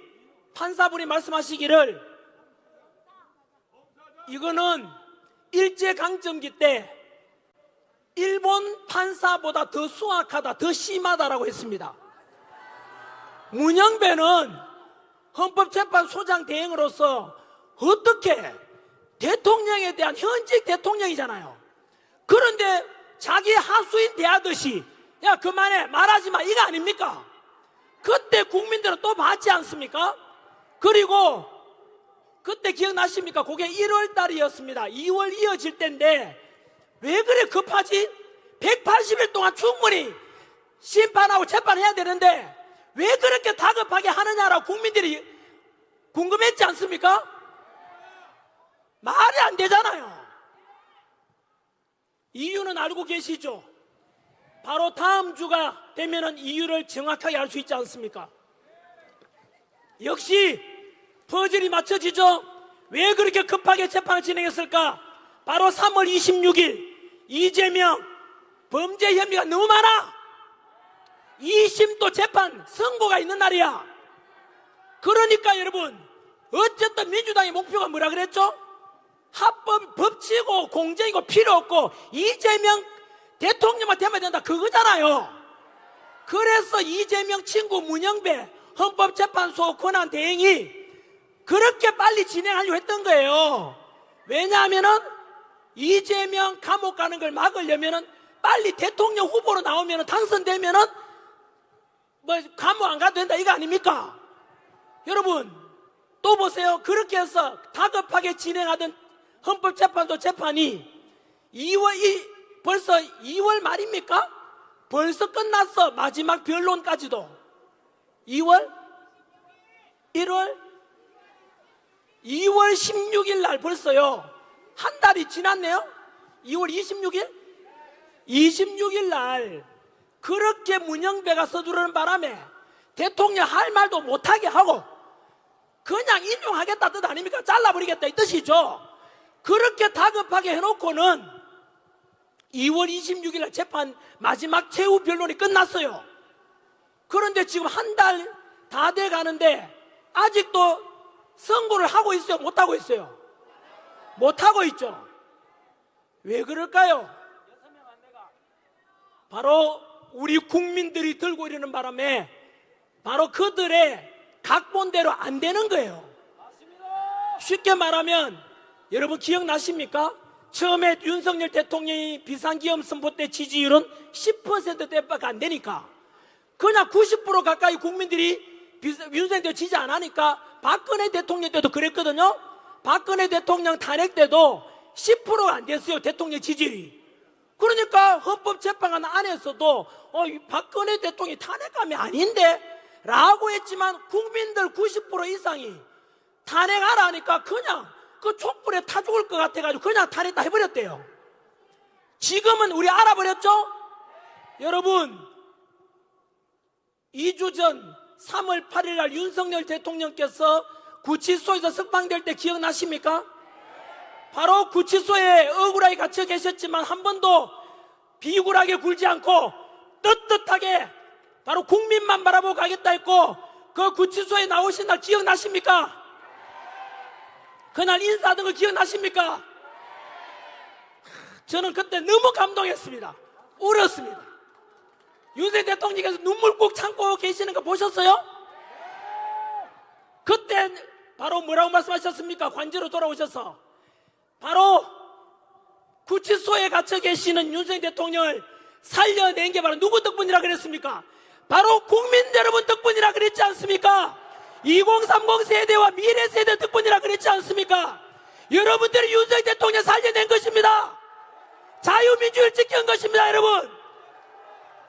Speaker 1: 판사분이 말씀하시기를 이거는 일제강점기 때 일본 판사보다 더 수악하다, 더 심하다라고 했습니다. 문영배는 헌법재판소장 대행으로서 어떻게 대통령에 대한 현직 대통령이잖아요. 그런데 자기 하수인 대하듯이 야 그만해 말하지 마 이거 아닙니까? 그때 국민들은 또 받지 않습니까? 그리고 그때 기억나십니까? 그게 1월 달이었습니다. 2월 이어질 때인데 왜 그래 급하지? 180일 동안 충분히 심판하고 재판해야 되는데 왜 그렇게 다급하게 하느냐라고 국민들이 궁금했지 않습니까? 말이 안 되잖아요. 이유는 알고 계시죠? 바로 다음 주가 되면은 이유를 정확하게 알 수 있지 않습니까? 역시 퍼즐이 맞춰지죠? 왜 그렇게 급하게 재판을 진행했을까? 바로 3월 26일 이재명 범죄 혐의가 너무 많아. 2심도 재판 선고가 있는 날이야. 그러니까 여러분 어쨌든 민주당의 목표가 뭐라 그랬죠? 합법 법치고 공정이고 필요 없고 이재명 대통령만 되면 된다 그거잖아요. 그래서 이재명 친구 문영배 헌법재판소 권한대행이 그렇게 빨리 진행하려고 했던 거예요. 왜냐하면은 이재명 감옥 가는 걸 막으려면은 빨리 대통령 후보로 나오면은 당선되면은 뭐 감옥 안 가도 된다 이거 아닙니까? 여러분 또 보세요. 그렇게 해서 다급하게 진행하던 헌법재판소 재판이 벌써 2월 말입니까? 벌써 끝났어. 마지막 변론까지도 2월 1월 2월 16일 날 벌써요 한 달이 지났네요. 2월 26일 26일 날 그렇게 문영배가 서두르는 바람에 대통령 할 말도 못하게 하고 그냥 인용하겠다 뜻 아닙니까? 잘라버리겠다 이 뜻이죠. 그렇게 다급하게 해놓고는 2월 26일 날 재판 마지막 최후 변론이 끝났어요. 그런데 지금 한 달 다 돼 가는데 아직도 선고를 하고 있어요? 못하고 있어요? 못하고 있죠. 왜 그럴까요? 바로 우리 국민들이 들고 이러는 바람에 바로 그들의 각본대로 안 되는 거예요. 쉽게 말하면 여러분 기억나십니까? 처음에 윤석열 대통령이 비상기업 선포 때 지지율은 10%대밖에 안 되니까 그냥 90% 가까이 국민들이 윤석열 대통령 지지 안 하니까 박근혜 대통령 때도 그랬거든요. 박근혜 대통령 탄핵 때도 10%가 안 됐어요. 대통령 지지율이. 그러니까 헌법재판관 안에서도 박근혜 대통령이 탄핵감이 아닌데 라고 했지만 국민들 90% 이상이 탄핵하라 하니까 그냥 그 촛불에 타 죽을 것 같아가지고 그냥 탄핵 다 해버렸대요. 지금은 우리 알아버렸죠? 여러분 2주 전 3월 8일 날 윤석열 대통령께서 구치소에서 석방될 때 기억나십니까? 바로 구치소에 억울하게 갇혀 계셨지만 한 번도 비굴하게 굴지 않고 떳떳하게 바로 국민만 바라보고 가겠다 했고 그 구치소에 나오신 날 기억나십니까? 그날 인사하던 거 기억나십니까? 저는 그때 너무 감동했습니다. 울었습니다. 윤석열 대통령께서 눈물 꾹 참고 계시는 거 보셨어요? 그때 바로 뭐라고 말씀하셨습니까? 관저로 돌아오셔서 바로 구치소에 갇혀 계시는 윤석열 대통령을 살려낸 게 바로 누구 덕분이라 그랬습니까? 바로 국민 여러분 덕분이라 그랬지 않습니까? 2030 세대와 미래 세대 덕분이라 그랬지 않습니까? 여러분들이 윤석열 대통령 살려낸 것입니다. 자유민주를 지킨 것입니다. 여러분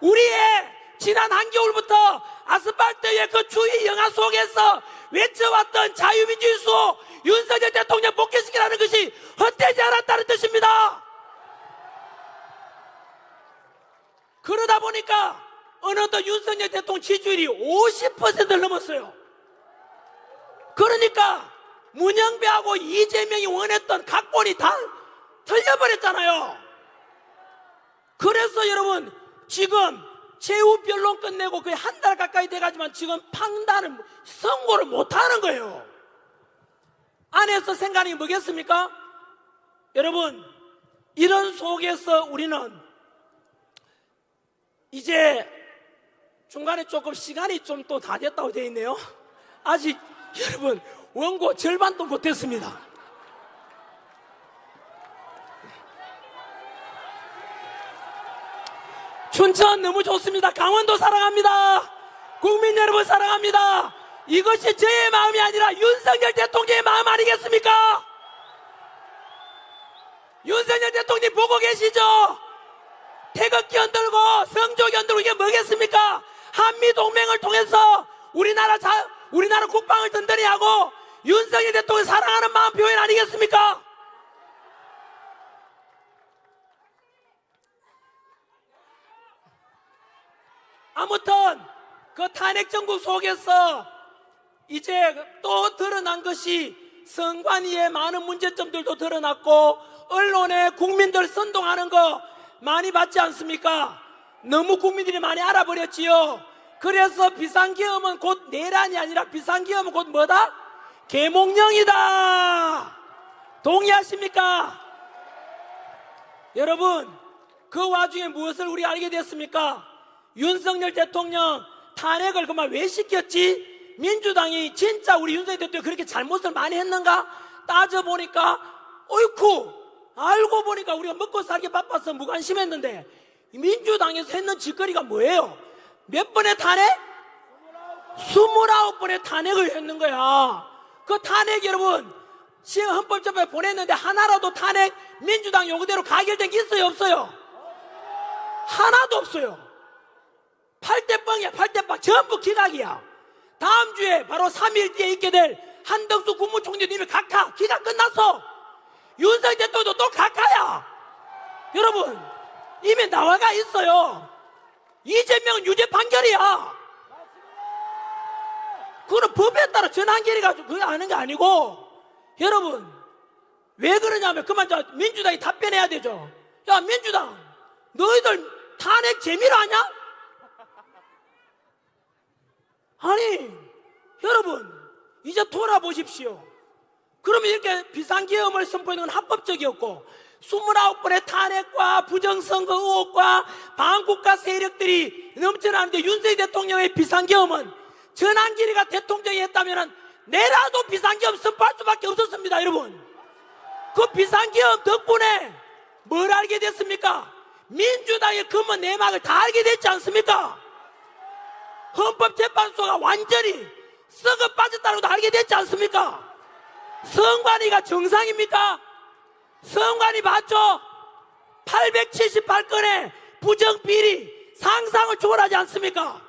Speaker 1: 우리의 지난 한겨울부터 아스팔트 위에 그 추위 영하 속에서 외쳐왔던 자유민주주의 수호 윤석열 대통령 복귀시키라는 것이 헛되지 않았다는 뜻입니다. 그러다 보니까 어느덧 윤석열 대통령 지지율이 50%를 넘었어요. 그러니까 문영배하고 이재명이 원했던 각본이 다 틀려버렸잖아요. 그래서 여러분 지금 최후 변론 끝내고 거의 한 달 가까이 돼가지만 지금 판단을 선고를 못하는 거예요. 안에서 생각이 뭐겠습니까? 여러분 이런 속에서 우리는 이제 중간에 조금 시간이 좀 또 다 됐다고 되어 있네요. 아직 여러분 원고 절반도 못했습니다. 춘천 너무 좋습니다. 강원도 사랑합니다. 국민 여러분 사랑합니다. 이것이 저의 마음이 아니라 윤석열 대통령의 마음 아니겠습니까? 윤석열 대통령 보고 계시죠? 태극기 흔들고 성조기 흔들고 이게 뭐겠습니까? 한미동맹을 통해서 우리나라 국방을 든든히 하고 윤석열 대통령 사랑하는 마음 표현 아니겠습니까? 아무튼 그 탄핵 정국 속에서 이제 또 드러난 것이 선관위의 많은 문제점들도 드러났고 언론에 국민들 선동하는 거 많이 봤지 않습니까? 너무 국민들이 많이 알아버렸지요. 그래서 비상계엄은 곧 내란이 아니라 비상계엄은 곧 뭐다? 계몽령이다. 동의하십니까? 여러분 그 와중에 무엇을 우리가 알게 됐습니까? 윤석열 대통령 탄핵을 그만 왜 시켰지? 민주당이 진짜 우리 윤석열 대통령이 그렇게 잘못을 많이 했는가? 따져보니까 어이쿠 알고 보니까 우리가 먹고 살기 바빠서 무관심했는데 민주당에서 했는 짓거리가 뭐예요? 몇 번의 탄핵? 29번의 탄핵을 했는 거야. 그 탄핵 여러분 헌법재판에 보냈는데 하나라도 탄핵 민주당 요구대로 가결된 게 있어요 없어요? 하나도 없어요. 8대 뻥이야. 8대 뻥 전부 기각이야. 다음 주에 바로 3일 뒤에 있게 될 한덕수 국무총리 이미 각하 기각 끝났어. 윤석열 대통령도 또 각하야. 여러분 이미 나와가 있어요. 이재명은 유죄 판결이야. 그거는 법에 따라 전환결의 가지고 그거 아는 게 아니고 여러분 왜 그러냐면 그만 민주당이 답변해야 되죠. 야 민주당 너희들 탄핵 재미로 하냐? 아니 여러분 이제 돌아보십시오. 그러면 이렇게 비상계엄을 선포하는 건 합법적이었고 29번의 탄핵과 부정선거 의혹과 반국가 세력들이 넘쳐나는데 윤석열 대통령의 비상계엄은 전환기리가 대통령이 했다면 내라도 비상계엄 선포할 수밖에 없었습니다. 여러분 그 비상계엄 덕분에 뭘 알게 됐습니까? 민주당의 검은 내막을 다 알게 됐지 않습니까? 헌법재판소가 완전히 썩어 빠졌다는 것도 알게 됐지 않습니까? 선관위가 정상입니까? 선관위 맞죠? 878건의 부정비리 상상을 초월하지 않습니까?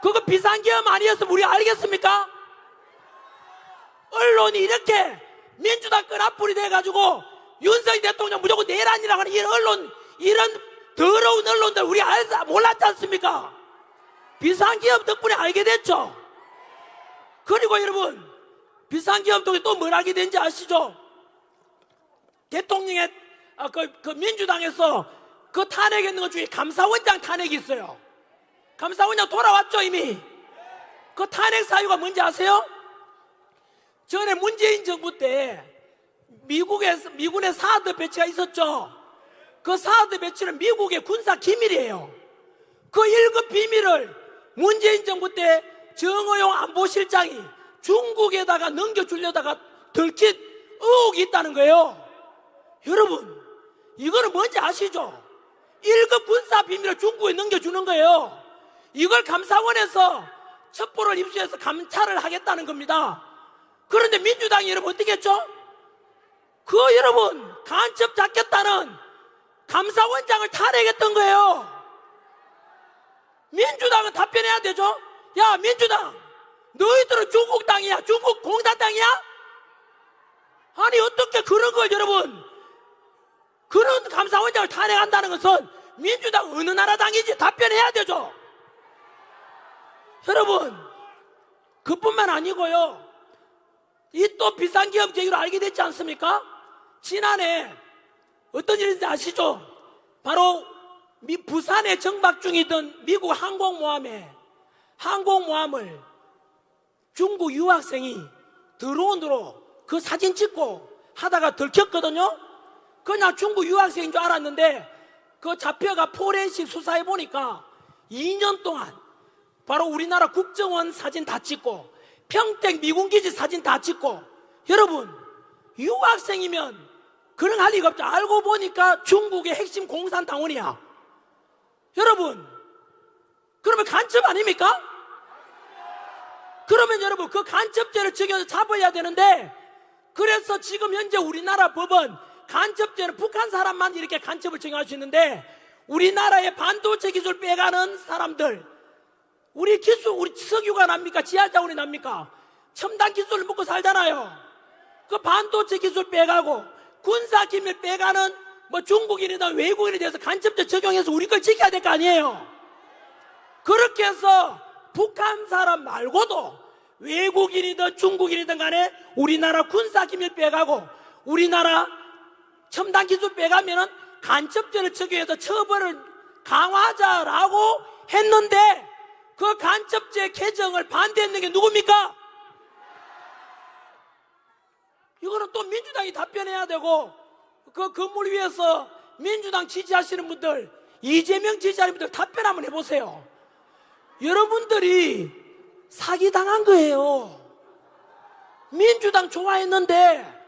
Speaker 1: 그거 비상계엄 아니었으면 우리 알겠습니까? 언론이 이렇게 민주당 끈앞불이 돼가지고 윤석열 대통령 무조건 내란이라고 하는 이런 언론, 이런 더러운 언론들 우리 몰랐지 않습니까? 비상계엄 덕분에 알게 됐죠. 그리고 여러분 비상계엄 덕분에 또 뭘 알게 된지 아시죠? 대통령의 그 민주당에서 그 탄핵했는 것 중에 감사원장 탄핵이 있어요. 감사원장 돌아왔죠 이미. 그 탄핵 사유가 뭔지 아세요? 전에 문재인 정부 때 미군의 사드 배치가 있었죠. 그 사드 배치는 미국의 군사 기밀이에요. 그 1급 비밀을 문재인 정부 때 정의용 안보실장이 중국에다가 넘겨주려다가 들킨 의혹이 있다는 거예요. 여러분 이거는 뭔지 아시죠? 1급 군사 비밀을 중국에 넘겨주는 거예요. 이걸 감사원에서 첩보를 입수해서 감찰을 하겠다는 겁니다. 그런데 민주당이 여러분 어떻게 했죠? 그 여러분 간첩 잡겠다는 감사원장을 탄핵했던 거예요. 민주당은 답변해야 되죠. 야 민주당 너희들은 중국 땅이야? 중국 공산당이야? 아니 어떻게 그런 걸 여러분 그런 감사원장을 탄핵한다는 것은 민주당 어느 나라 당이지 답변해야 되죠. 여러분 그뿐만 아니고요 이 또 비상기업 계기로 알게 됐지 않습니까? 지난해 어떤 일인지 아시죠? 바로 부산에 정박 중이던 미국 항공모함을 중국 유학생이 드론으로 그 사진 찍고 하다가 들켰거든요. 그냥 중국 유학생인 줄 알았는데 그 잡혀가 포렌식 수사해 보니까 2년 동안 바로 우리나라 국정원 사진 다 찍고 평택 미군기지 사진 다 찍고. 여러분, 유학생이면 그런 할 리가 없죠. 알고 보니까 중국의 핵심 공산당원이야. 여러분, 그러면 간첩 아닙니까? 그러면 여러분, 그 간첩죄를 적용해서 잡아야 되는데, 그래서 지금 현재 우리나라 법은 간첩죄는 북한 사람만 이렇게 간첩을 적용할 수 있는데, 우리나라의 반도체 기술 빼가는 사람들, 우리 석유가 납니까? 지하자원이 납니까? 첨단 기술을 먹고 살잖아요. 그 반도체 기술 빼가고 군사기밀 빼가는 중국인이나 외국인에 대해서 간첩죄 적용해서 우리 걸 지켜야 될 거 아니에요. 그렇게 해서 북한 사람 말고도 외국인이든 중국인이든 간에 우리나라 군사기밀 빼가고 우리나라 첨단 기술 빼가면은 간첩죄를 적용해서 처벌을 강화하자라고 했는데, 그 간첩죄 개정을 반대했는 게 누굽니까? 이거는 또 민주당이 답변해야 되고, 그 건물 위에서 민주당 지지하시는 분들, 이재명 지지하는 분들 답변 한번 해보세요. 여러분들이 사기당한 거예요. 민주당 좋아했는데,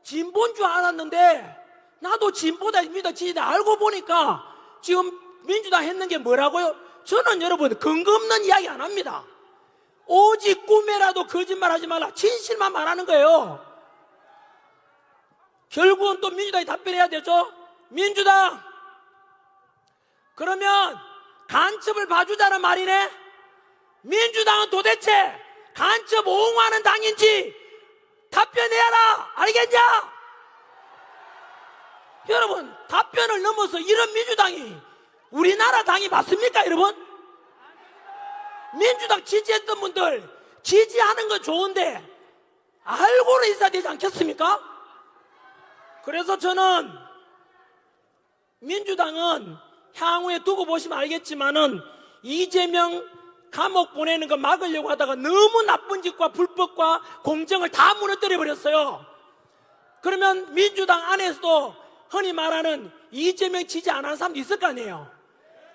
Speaker 1: 진보인 줄 알았는데, 나도 진보다 지지다 알고 보니까 지금 민주당 했는 게 뭐라고요? 저는 여러분 근거 없는 이야기 안 합니다. 오직 꿈에라도 거짓말 하지 말라. 진실만 말하는 거예요. 결국은 또 민주당이 답변해야 되죠. 민주당, 그러면 간첩을 봐주자는 말이네. 민주당은 도대체 간첩 옹호하는 당인지 답변해라. 알겠냐? 여러분, 답변을 넘어서 이런 민주당이 우리나라 당이 맞습니까, 여러분? 민주당 지지했던 분들 지지하는 건 좋은데 알고는 있어야 되지 않겠습니까? 그래서 저는 민주당은 향후에 두고 보시면 알겠지만은 이재명 감옥 보내는 거 막으려고 하다가 너무 나쁜 짓과 불법과 공정을 다 무너뜨려 버렸어요. 그러면 민주당 안에서도 흔히 말하는 이재명 지지 안 하는 사람도 있을 거 아니에요.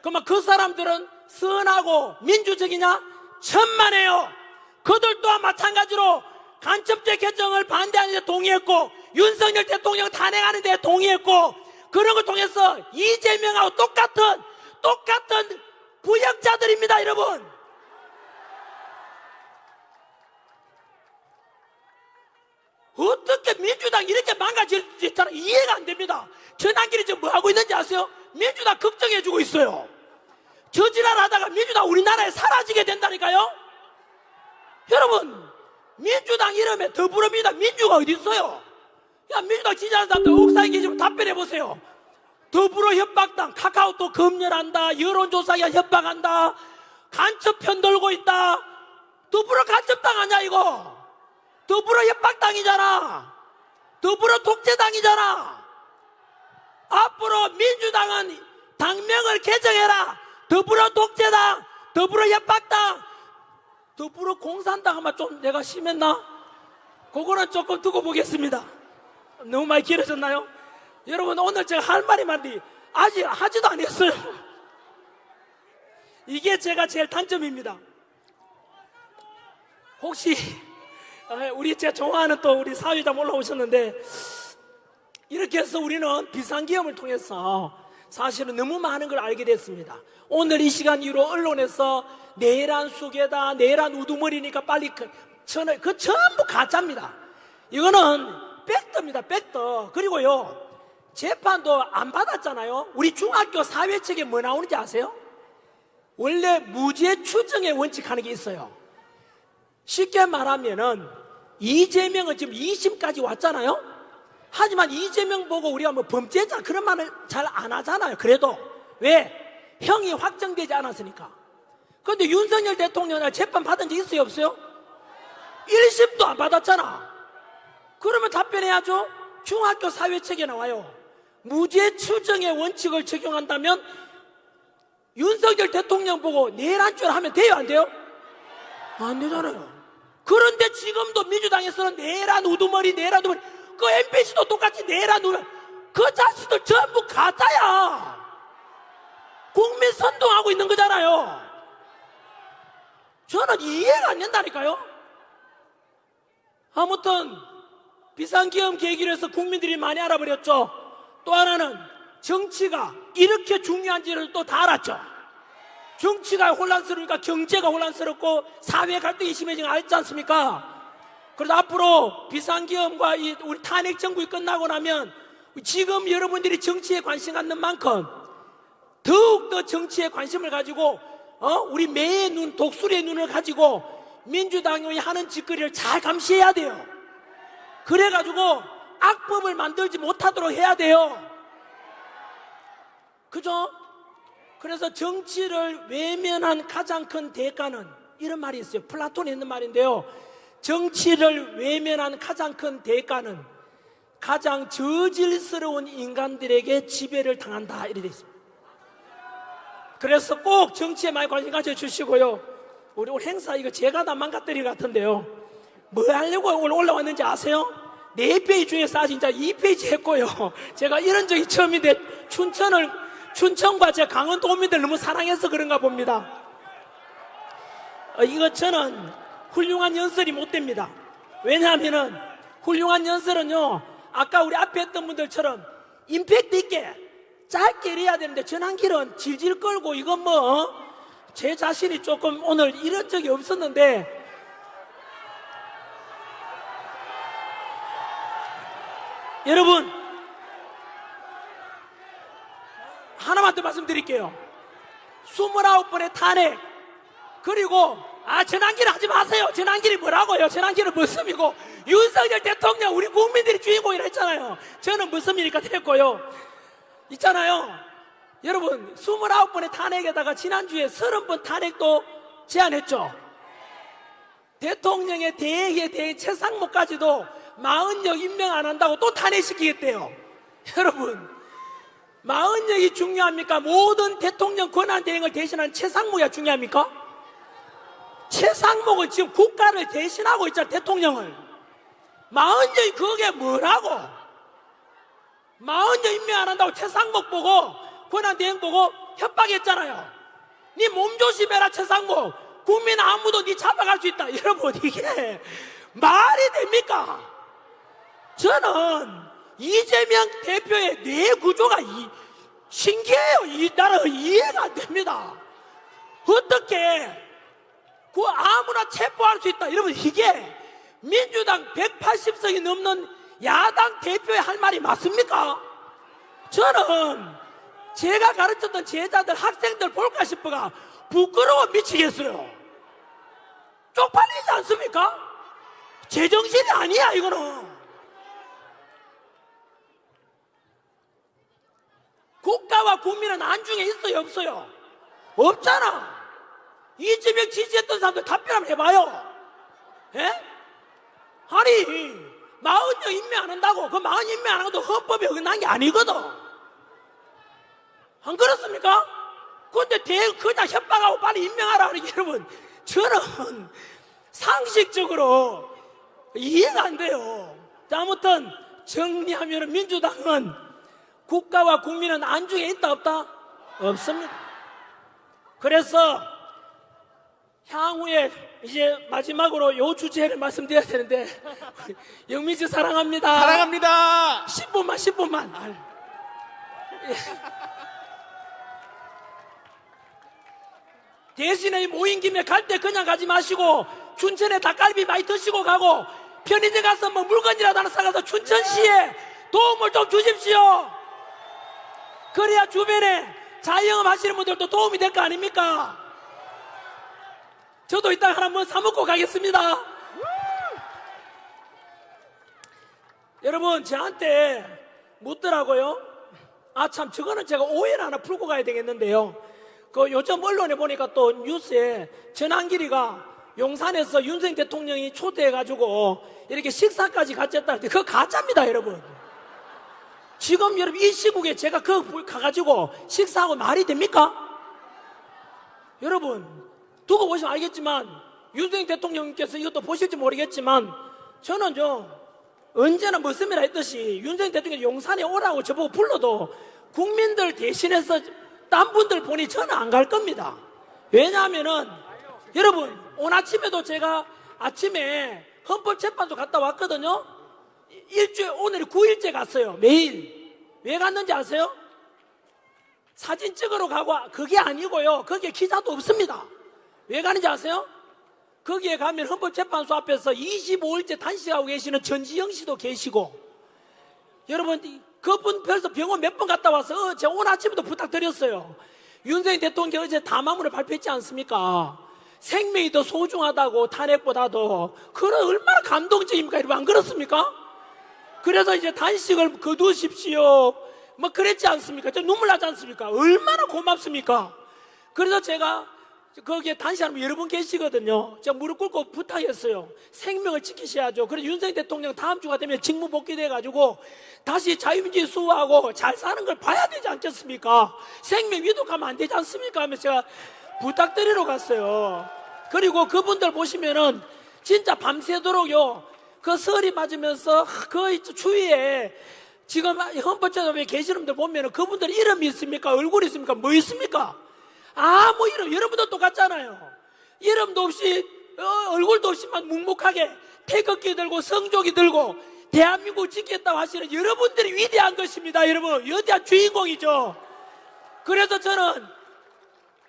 Speaker 1: 그러면 그 사람들은 선하고 민주적이냐? 천만에요. 그들 또한 마찬가지로 간첩죄 개정을 반대하는 데 동의했고, 윤석열 대통령 탄핵하는 데 동의했고, 그런 걸 통해서 이재명하고 똑같은 부역자들입니다, 여러분. 어떻게 민주당 이렇게 망가질 수 있잖아. 이해가 안 됩니다. 전환길이 지금 뭐 하고 있는지 아세요? 민주당 걱정해주고 있어요. 저지랄 하다가 민주당 우리나라에 사라지게 된다니까요. 여러분, 민주당 이름에 더불어민주당 민주가 어디 있어요? 야, 민주당 지지하는 사람들 옥상에 계시면 답변해 보세요. 더불어 협박당, 카카오톡 검열한다, 여론조사기관 협박한다, 간첩 편들고 있다. 더불어 간첩당 아니야 이거? 더불어 협박당이잖아. 더불어 독재당이잖아. 앞으로 민주당은 당명을 개정해라. 더불어 독재당, 더불어 협박당, 더불어 공산당 하면 좀 내가 심했나? 그거는 조금 두고 보겠습니다. 너무 많이 길어졌나요? 여러분, 오늘 제가 할 말이 많은데 아직 하지도 안 했어요. 이게 제가 제일 단점입니다. 혹시 우리 제가 좋아하는 또 우리 사회자님 올라오셨는데, 이렇게 해서 우리는 비상기업을 통해서 사실은 너무 많은 걸 알게 됐습니다. 오늘 이 시간 이후로 언론에서 내란 수괴다, 내란 우두머리니까 빨리 그 전부 가짜입니다. 이거는 팩트입니다, 팩트. 그리고요, 재판도 안 받았잖아요. 우리 중학교 사회책에 뭐 나오는지 아세요? 원래 무죄 추정의 원칙 하는 게 있어요. 쉽게 말하면은 이재명은 지금 2심까지 왔잖아요. 하지만 이재명 보고 우리가 뭐 범죄자 그런 말을 잘 안 하잖아요. 그래도 왜? 형이 확정되지 않았으니까. 그런데 윤석열 대통령 재판 받은 적 있어요, 없어요? 1심도 안 받았잖아. 그러면 답변해야죠. 중학교 사회책에 나와요. 무죄 추정의 원칙을 적용한다면 윤석열 대통령 보고 내란 줄 하면 돼요, 안 돼요? 안 되잖아요. 그런데 지금도 민주당에서는 내란 우두머리, 그 MBC도 똑같이 내란 우두머리. 그 자식들 전부 가짜야. 국민 선동하고 있는 거잖아요. 저는 이해가 안 된다니까요. 아무튼 비상계엄 계기로 해서 국민들이 많이 알아버렸죠. 또 하나는 정치가 이렇게 중요한지를 또 다 알았죠. 정치가 혼란스러우니까 경제가 혼란스럽고 사회 갈등이 심해진 거 알지 않습니까? 그래서 앞으로 비상계엄과 우리 탄핵 정국이 끝나고 나면 지금 여러분들이 정치에 관심 갖는 만큼 더욱더 정치에 관심을 가지고 우리 매의 눈, 독수리의 눈을 가지고 민주당이 하는 짓거리를 잘 감시해야 돼요. 그래가지고 악법을 만들지 못하도록 해야 돼요. 그죠? 그래서 정치를 외면한 가장 큰 대가는 이런 말이 있어요. 플라톤이 있는 말인데요. 정치를 외면한 가장 큰 대가는 가장 저질스러운 인간들에게 지배를 당한다, 이렇게 되어 있습니다. 그래서 꼭 정치에 많이 관심 가져주시고요. 우리 오늘 행사 이거 제가 다 망가뜨린 것 같은데요. 뭐 하려고 오늘 올라왔는지 아세요? 4페이지 중에서 아직 이제 2페이지 했고요. 제가 이런 적이 처음인데 춘천과 제 강원도 도민들 너무 사랑해서 그런가 봅니다. 이거 저는 훌륭한 연설이 못 됩니다. 왜냐하면은 훌륭한 연설은요, 아까 우리 앞에 했던 분들처럼 임팩트 있게 짧게 해야 되는데 전환기는 질질 끌고 이건 뭐 제 자신이 조금 오늘 이런 적이 없었는데 여러분 하나만 더 말씀드릴게요. 29번의 탄핵 그리고 전환기를 하지 마세요. 전환기를 뭐라고요? 전환기는 무슨이고 윤석열 대통령 우리 국민들이 주인공이라 했잖아요. 저는 무슨이니까 됐고요. 있잖아요. 여러분 29번의 탄핵에다가 지난주에 30번 탄핵도 제안했죠. 대통령의 대행에 대해 최상목까지도 40역 임명 안 한다고 또 탄핵시키겠대요. 여러분 40역이 중요합니까? 모든 대통령 권한 대행을 대신하는 최상목이 중요합니까? 최상목은 지금 국가를 대신하고 있잖아. 대통령을 40역이 그게 뭐라고? 40역 임명 안 한다고 최상목 보고 권한 대행 보고 협박했잖아요. 네 몸 조심해라 최상목. 국민 아무도 네 잡아갈 수 있다. 여러분 이게 말이 됩니까? 저는 이재명 대표의 뇌 구조가 신기해요. 나는 이해가 안 됩니다. 어떻게 아무나 체포할 수 있다. 여러분 이게 민주당 180석이 넘는 야당 대표의 할 말이 맞습니까? 저는 제가 가르쳤던 제자들 학생들 볼까 싶어가 부끄러워 미치겠어요. 쪽팔리지 않습니까? 제정신이 아니야 이거는. 국가와 국민은 안중에 있어요 없어요? 없잖아. 이재명 지지했던 사람들 답변 한번 해봐요. 예? 아니 40명 임명 안 한다고 그 40 임명 안 하고도 헌법에 어긋난 게 아니거든. 안 그렇습니까? 그런데 그냥 협박하고 빨리 임명하라 하는 게 여러분 저는 상식적으로 이해가 안 돼요. 아무튼 정리하면 민주당은 국가와 국민은 안중에 있다 없다? 없습니다. 그래서 향후에 이제 마지막으로 요 주제를 말씀드려야 되는데 영민씨 사랑합니다.
Speaker 2: 사랑합니다.
Speaker 1: 10분만. 대신에 모인 김에 갈 때 그냥 가지 마시고 춘천에 닭갈비 많이 드시고 가고 편의점 가서 뭐 물건이라도 하나 사가서 춘천시에 도움을 좀 주십시오. 그래야 주변에 자영업 하시는 분들도 도움이 될 거 아닙니까? 저도 이따 하나 뭐 사먹고 가겠습니다. 여러분 저한테 묻더라고요. 참 저거는 제가 오해를 하나 풀고 가야 되겠는데요. 요즘 언론에 보니까 또 뉴스에 전환길이가 용산에서 윤석열 대통령이 초대해가지고 이렇게 식사까지 같이 했다 할 때 그거 가짜입니다, 여러분. 지금 여러분 이 시국에 제가 그거 가가지고 식사하고 말이 됩니까? 여러분 두고 보시면 알겠지만 윤석열 대통령님께서 이것도 보실지 모르겠지만 저는요 언제나 머슴이라 했듯이 윤석열 대통령이 용산에 오라고 저보고 불러도 국민들 대신해서 딴 분들 보니 저는 안 갈 겁니다. 왜냐하면은 여러분 오늘 아침에도 제가 아침에 헌법재판소 갔다 왔거든요. 일주일 오늘 9일째 갔어요. 매일. 왜 갔는지 아세요? 사진 찍으러 가고 그게 아니고요. 거기에 기자도 없습니다. 왜 가는지 아세요? 거기에 가면 헌법재판소 앞에서 25일째 단식하고 계시는 전지영 씨도 계시고 여러분 그분 벌써 병원 몇 번 갔다 와서 제가 오늘 아침에도 부탁드렸어요. 윤석열 대통령 어제 담화문을 발표했지 않습니까? 생명이 더 소중하다고 탄핵보다도 그건 얼마나 감동적입니까? 여러분 안 그렇습니까? 그래서 이제 단식을 거두십시오 뭐 그랬지 않습니까? 저 눈물 나지 않습니까? 얼마나 고맙습니까? 그래서 제가 거기에 단식하는 분 여러 분 계시거든요. 제가 무릎 꿇고 부탁했어요. 생명을 지키셔야죠. 그래서 윤석열 대통령 다음 주가 되면 직무 복귀돼가지고 다시 자유민주주의 수호하고 잘 사는 걸 봐야 되지 않겠습니까? 생명 위독하면 안 되지 않습니까? 하면서 제가 부탁드리러 갔어요. 그리고 그분들 보시면은 진짜 밤새도록요 그 설이 맞으면서 그 주위에 지금 헌법재판소에 계시는 분들 보면은 그분들 이름이 있습니까? 얼굴이 있습니까? 뭐 있습니까? 아무 이름 여러분도 똑같잖아요. 이름도 없이 얼굴도 없이만 묵묵하게 태극기 들고 성조기 들고 대한민국 지키겠다고 하시는 여러분들이 위대한 것입니다. 여러분 위대한 주인공이죠. 그래서 저는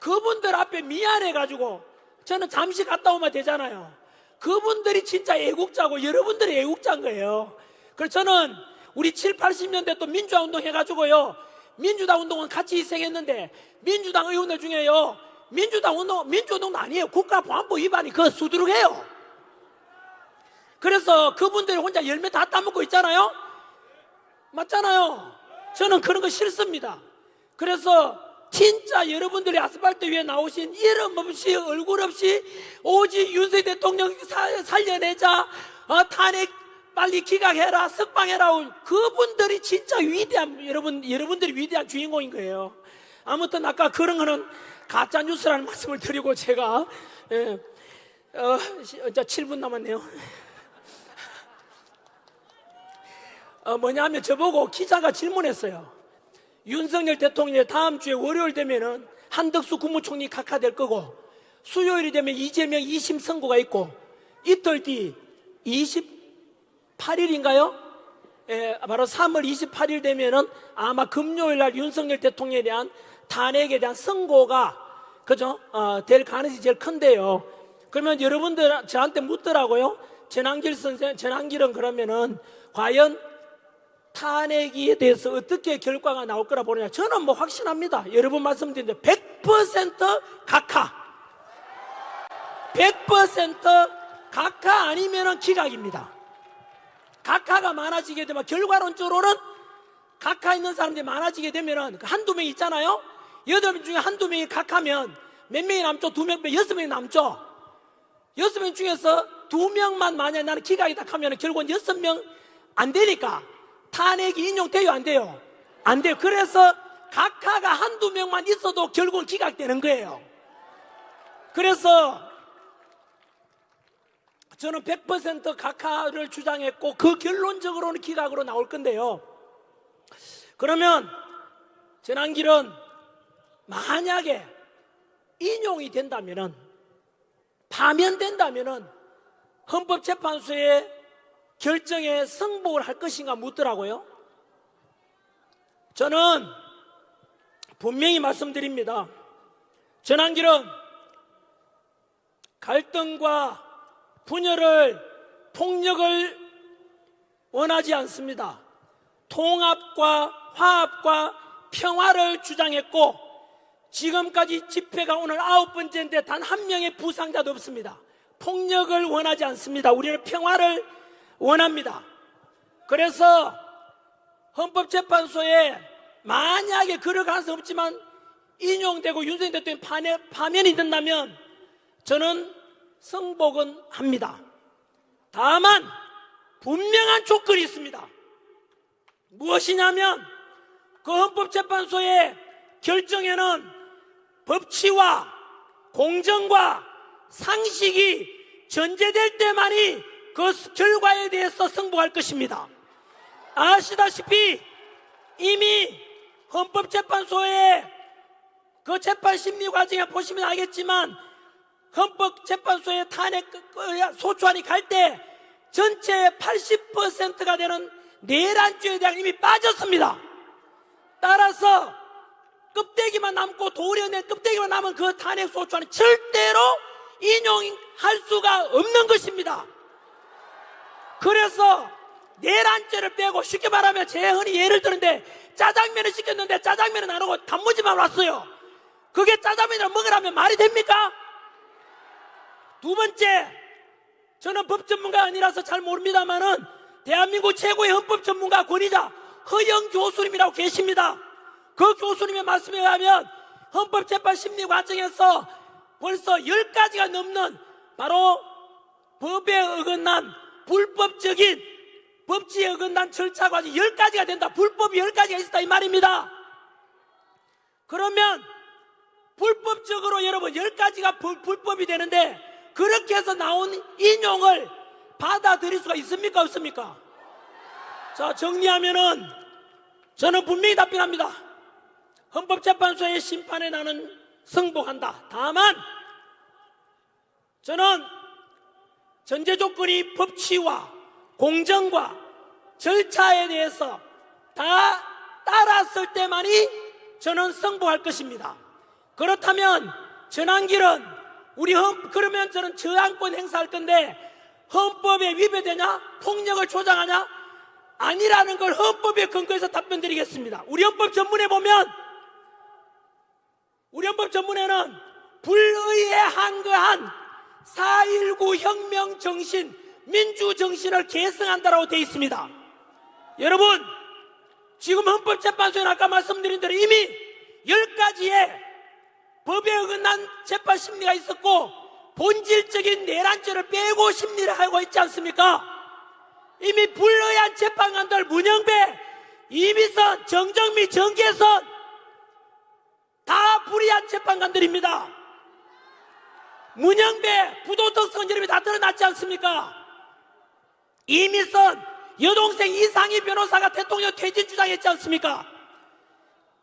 Speaker 1: 그분들 앞에 미안해가지고 저는 잠시 갔다 오면 되잖아요. 그분들이 진짜 애국자고 여러분들이 애국자인 거예요. 그래서 저는 우리 7, 80년대 또 민주화 운동 해가지고요 민주당 운동은 같이 희생했는데 민주당 의원들 중에요 민주당 운동, 민주운동도 아니에요. 국가보안법 위반이 그거 수두룩해요. 그래서 그분들이 혼자 열매 다 따먹고 있잖아요. 맞잖아요. 저는 그런 거 싫습니다. 그래서 진짜 여러분들이 아스팔트 위에 나오신 이름 없이 얼굴 없이 오직 윤석열 대통령 살려내자 탄핵 빨리 기각해라 석방해라 그분들이 진짜 위대한 여러분들이 위대한 주인공인 거예요. 아무튼 아까 그런 거는 가짜뉴스라는 말씀을 드리고 제가 이제 7분 남았네요. 뭐냐면 저보고 기자가 질문했어요. 윤석열 대통령이 다음 주에 월요일 되면은 한덕수 국무총리 각하될 거고 수요일이 되면 이재명 2심 선고가 있고 이틀 뒤 28일인가요? 바로 3월 28일 되면은 아마 금요일 날 윤석열 대통령에 대한 탄핵에 대한 선고가 그죠? 될 가능성이 제일 큰데요. 그러면 여러분들 저한테 묻더라고요. 전한길은 그러면은 과연 탄핵에 대해서 어떻게 결과가 나올 거라 보느냐. 저는 뭐 확신합니다. 여러 번 말씀드렸는데 100% 각하 100% 각하 아니면은 기각입니다. 각하가 많아지게 되면 결과론적으로는 각하 있는 사람들이 많아지게 되면은 한두 명 있잖아요. 8명 중에 한두 명이 각하면 몇 명이 남죠? 2명, 6명이 남죠. 6명 중에서 2명만 만약에 나는 기각이다 하면 결국은 6명 안 되니까 탄핵이 인용돼요? 안 돼요? 안 돼요. 그래서 각하가 한두 명만 있어도 결국은 기각되는 거예요. 그래서 저는 100% 각하를 주장했고 그 결론적으로는 기각으로 나올 건데요. 그러면 전한길은 만약에 인용이 된다면은 파면된다면은 헌법재판소의 결정에 승복을 할 것인가 묻더라고요. 저는 분명히 말씀드립니다. 전한길은 갈등과 분열을 폭력을 원하지 않습니다. 통합과 화합과 평화를 주장했고 지금까지 집회가 오늘 9번째인데 단 한 명의 부상자도 없습니다. 폭력을 원하지 않습니다. 우리는 평화를 원합니다. 그래서 헌법재판소에 만약에 그럴 가능성 없지만 인용되고 윤석열 대통령이 파면이 된다면 저는 승복은 합니다. 다만 분명한 조건이 있습니다. 무엇이냐면 그 헌법재판소의 결정에는 법치와 공정과 상식이 전제될 때만이 그 결과에 대해서 승복할 것입니다. 아시다시피 이미 헌법재판소의 그 재판 심리 과정에 보시면 알겠지만 헌법재판소의 탄핵 소추안이 갈 때 전체의 80%가 되는 내란죄에 대한 이미 빠졌습니다. 따라서 껍데기만 남고 도리어낸 껍데기만 남은 그 탄핵 소추안은 절대로 인용할 수가 없는 것입니다. 그래서 내란죄를 빼고 쉽게 말하면 제 흔히 예를 드는데 짜장면을 시켰는데 짜장면은 안 오고 단무지만 왔어요. 그게 짜장면을 먹으라면 말이 됩니까? 두 번째, 저는 법 전문가가 아니라서 잘 모릅니다만은 대한민국 최고의 헌법 전문가 권위자 허영 교수님이라고 계십니다. 그 교수님의 말씀에 의하면 헌법재판 심리 과정에서 벌써 10가지가 넘는 바로 법에 어긋난 불법적인 법치에 어긋난 절차 과정 10가지가 된다. 불법이 10가지가 있었다 이 말입니다. 그러면 불법적으로 여러분 10가지가 불법이 되는데 그렇게 해서 나온 인용을 받아들일 수가 있습니까 없습니까? 자, 정리하면은 저는 분명히 답변합니다. 헌법재판소의 심판에 나는 승복한다. 다만 저는 전제 조건이 법치와 공정과 절차에 대해서 다 따랐을 때만이 저는 승복할 것입니다. 그렇다면 전환길은 그러면 저는 저항권 행사할 건데 헌법에 위배되냐? 폭력을 조장하냐? 아니라는 걸 헌법에 근거해서 답변 드리겠습니다. 우리 헌법 전문에 보면 우리 헌법 전문에는 불의에 한거한 4.19 혁명 정신, 민주 정신을 계승한다라고 되어 있습니다. 여러분, 지금 헌법재판소에는 아까 말씀드린 대로 이미 10가지의 법에 어긋난 재판 심리가 있었고 본질적인 내란죄를 빼고 심리를 하고 있지 않습니까? 이미 불의한 재판관들 문영배, 이미선, 정정미, 정계선 다 불의한 재판관들입니다. 문영배 부도덕성 이름이 다 드러났지 않습니까? 이미선 여동생 이상희 변호사가 대통령 퇴진 주장했지 않습니까?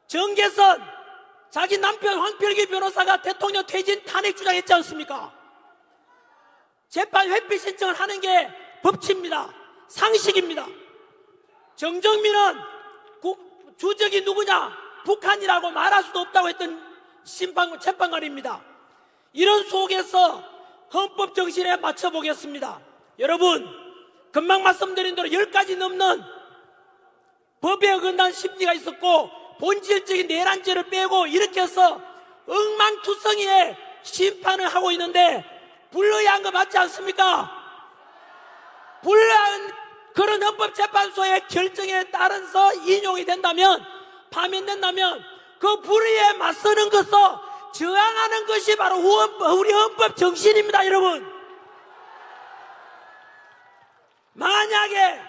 Speaker 1: 정계선 자기 남편 황필기 변호사가 대통령 퇴진 탄핵 주장했지 않습니까? 재판 회피 신청을 하는 게 법치입니다. 상식입니다. 정정민은 주적이 누구냐? 북한이라고 말할 수도 없다고 했던 재판관입니다. 이런 속에서 헌법 정신에 맞춰보겠습니다. 여러분, 금방 말씀드린 대로 10가지 넘는 법에 어긋난 심리가 있었고 본질적인 내란죄를 빼고 이렇게 해서 엉망투성이의 심판을 하고 있는데 불의한 거 맞지 않습니까? 불의한 그런 헌법재판소의 결정에 따라서 인용이 된다면 파면된다면 그 불의에 맞서는 것을 저항하는 것이 바로 우리 헌법 정신입니다. 여러분, 만약에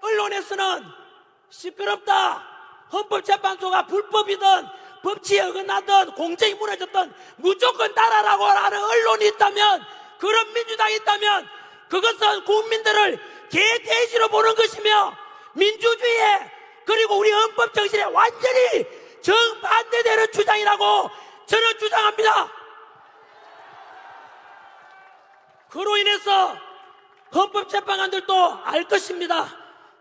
Speaker 1: 언론에서는 시끄럽다, 헌법재판소가 불법이든 법치에 어긋나든 공정이 무너졌든 무조건 따라라고 하는 언론이 있다면, 그런 민주당이 있다면 그것은 국민들을 개돼지로 보는 것이며 민주주의에 그리고 우리 헌법 정신에 완전히 정반대되는 주장이라고 저는 주장합니다. 그로 인해서 헌법재판관들도 알 것입니다.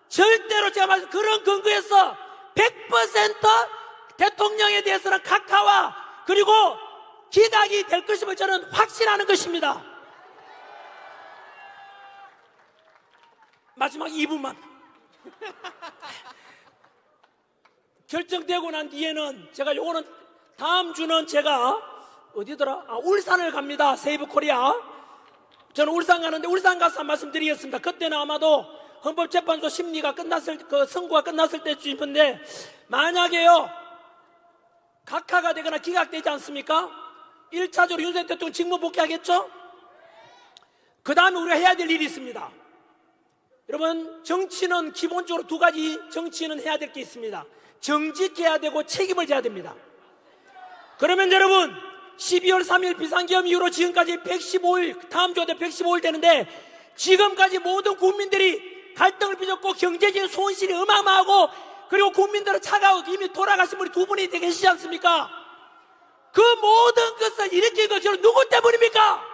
Speaker 1: 절대로 제가 말씀 그런 근거에서 100% 대통령에 대해서는 각하와 그리고 기각이 될 것임을 저는 확신하는 것입니다. 마지막 2분만 결정되고 난 뒤에는 제가 요거는 다음 주는 제가 어디더라? 울산을 갑니다. 세이브 코리아. 저는 울산 가는데 울산 가서 말씀드리겠습니다. 그때는 아마도 헌법재판소 심리가 끝났을 선고가 끝났을 때쯤 싶은데 만약에요 각하가 되거나 기각되지 않습니까? 1차적으로 윤석열 대통령 직무 복귀하겠죠? 그 다음에 우리가 해야 될 일이 있습니다. 여러분, 정치는 기본적으로 두 가지 정치는 해야 될 게 있습니다. 정직해야 되고 책임을 져야 됩니다. 그러면 여러분, 12월 3일 비상계엄 이후로 지금까지 115일, 다음 주에 115일 되는데 지금까지 모든 국민들이 갈등을 빚었고 경제적인 손실이 어마어마하고 그리고 국민들은 차가워 이미 돌아가신 분이 두 분이 계시지 않습니까? 그 모든 것을 일으킨 것은 누구 때문입니까?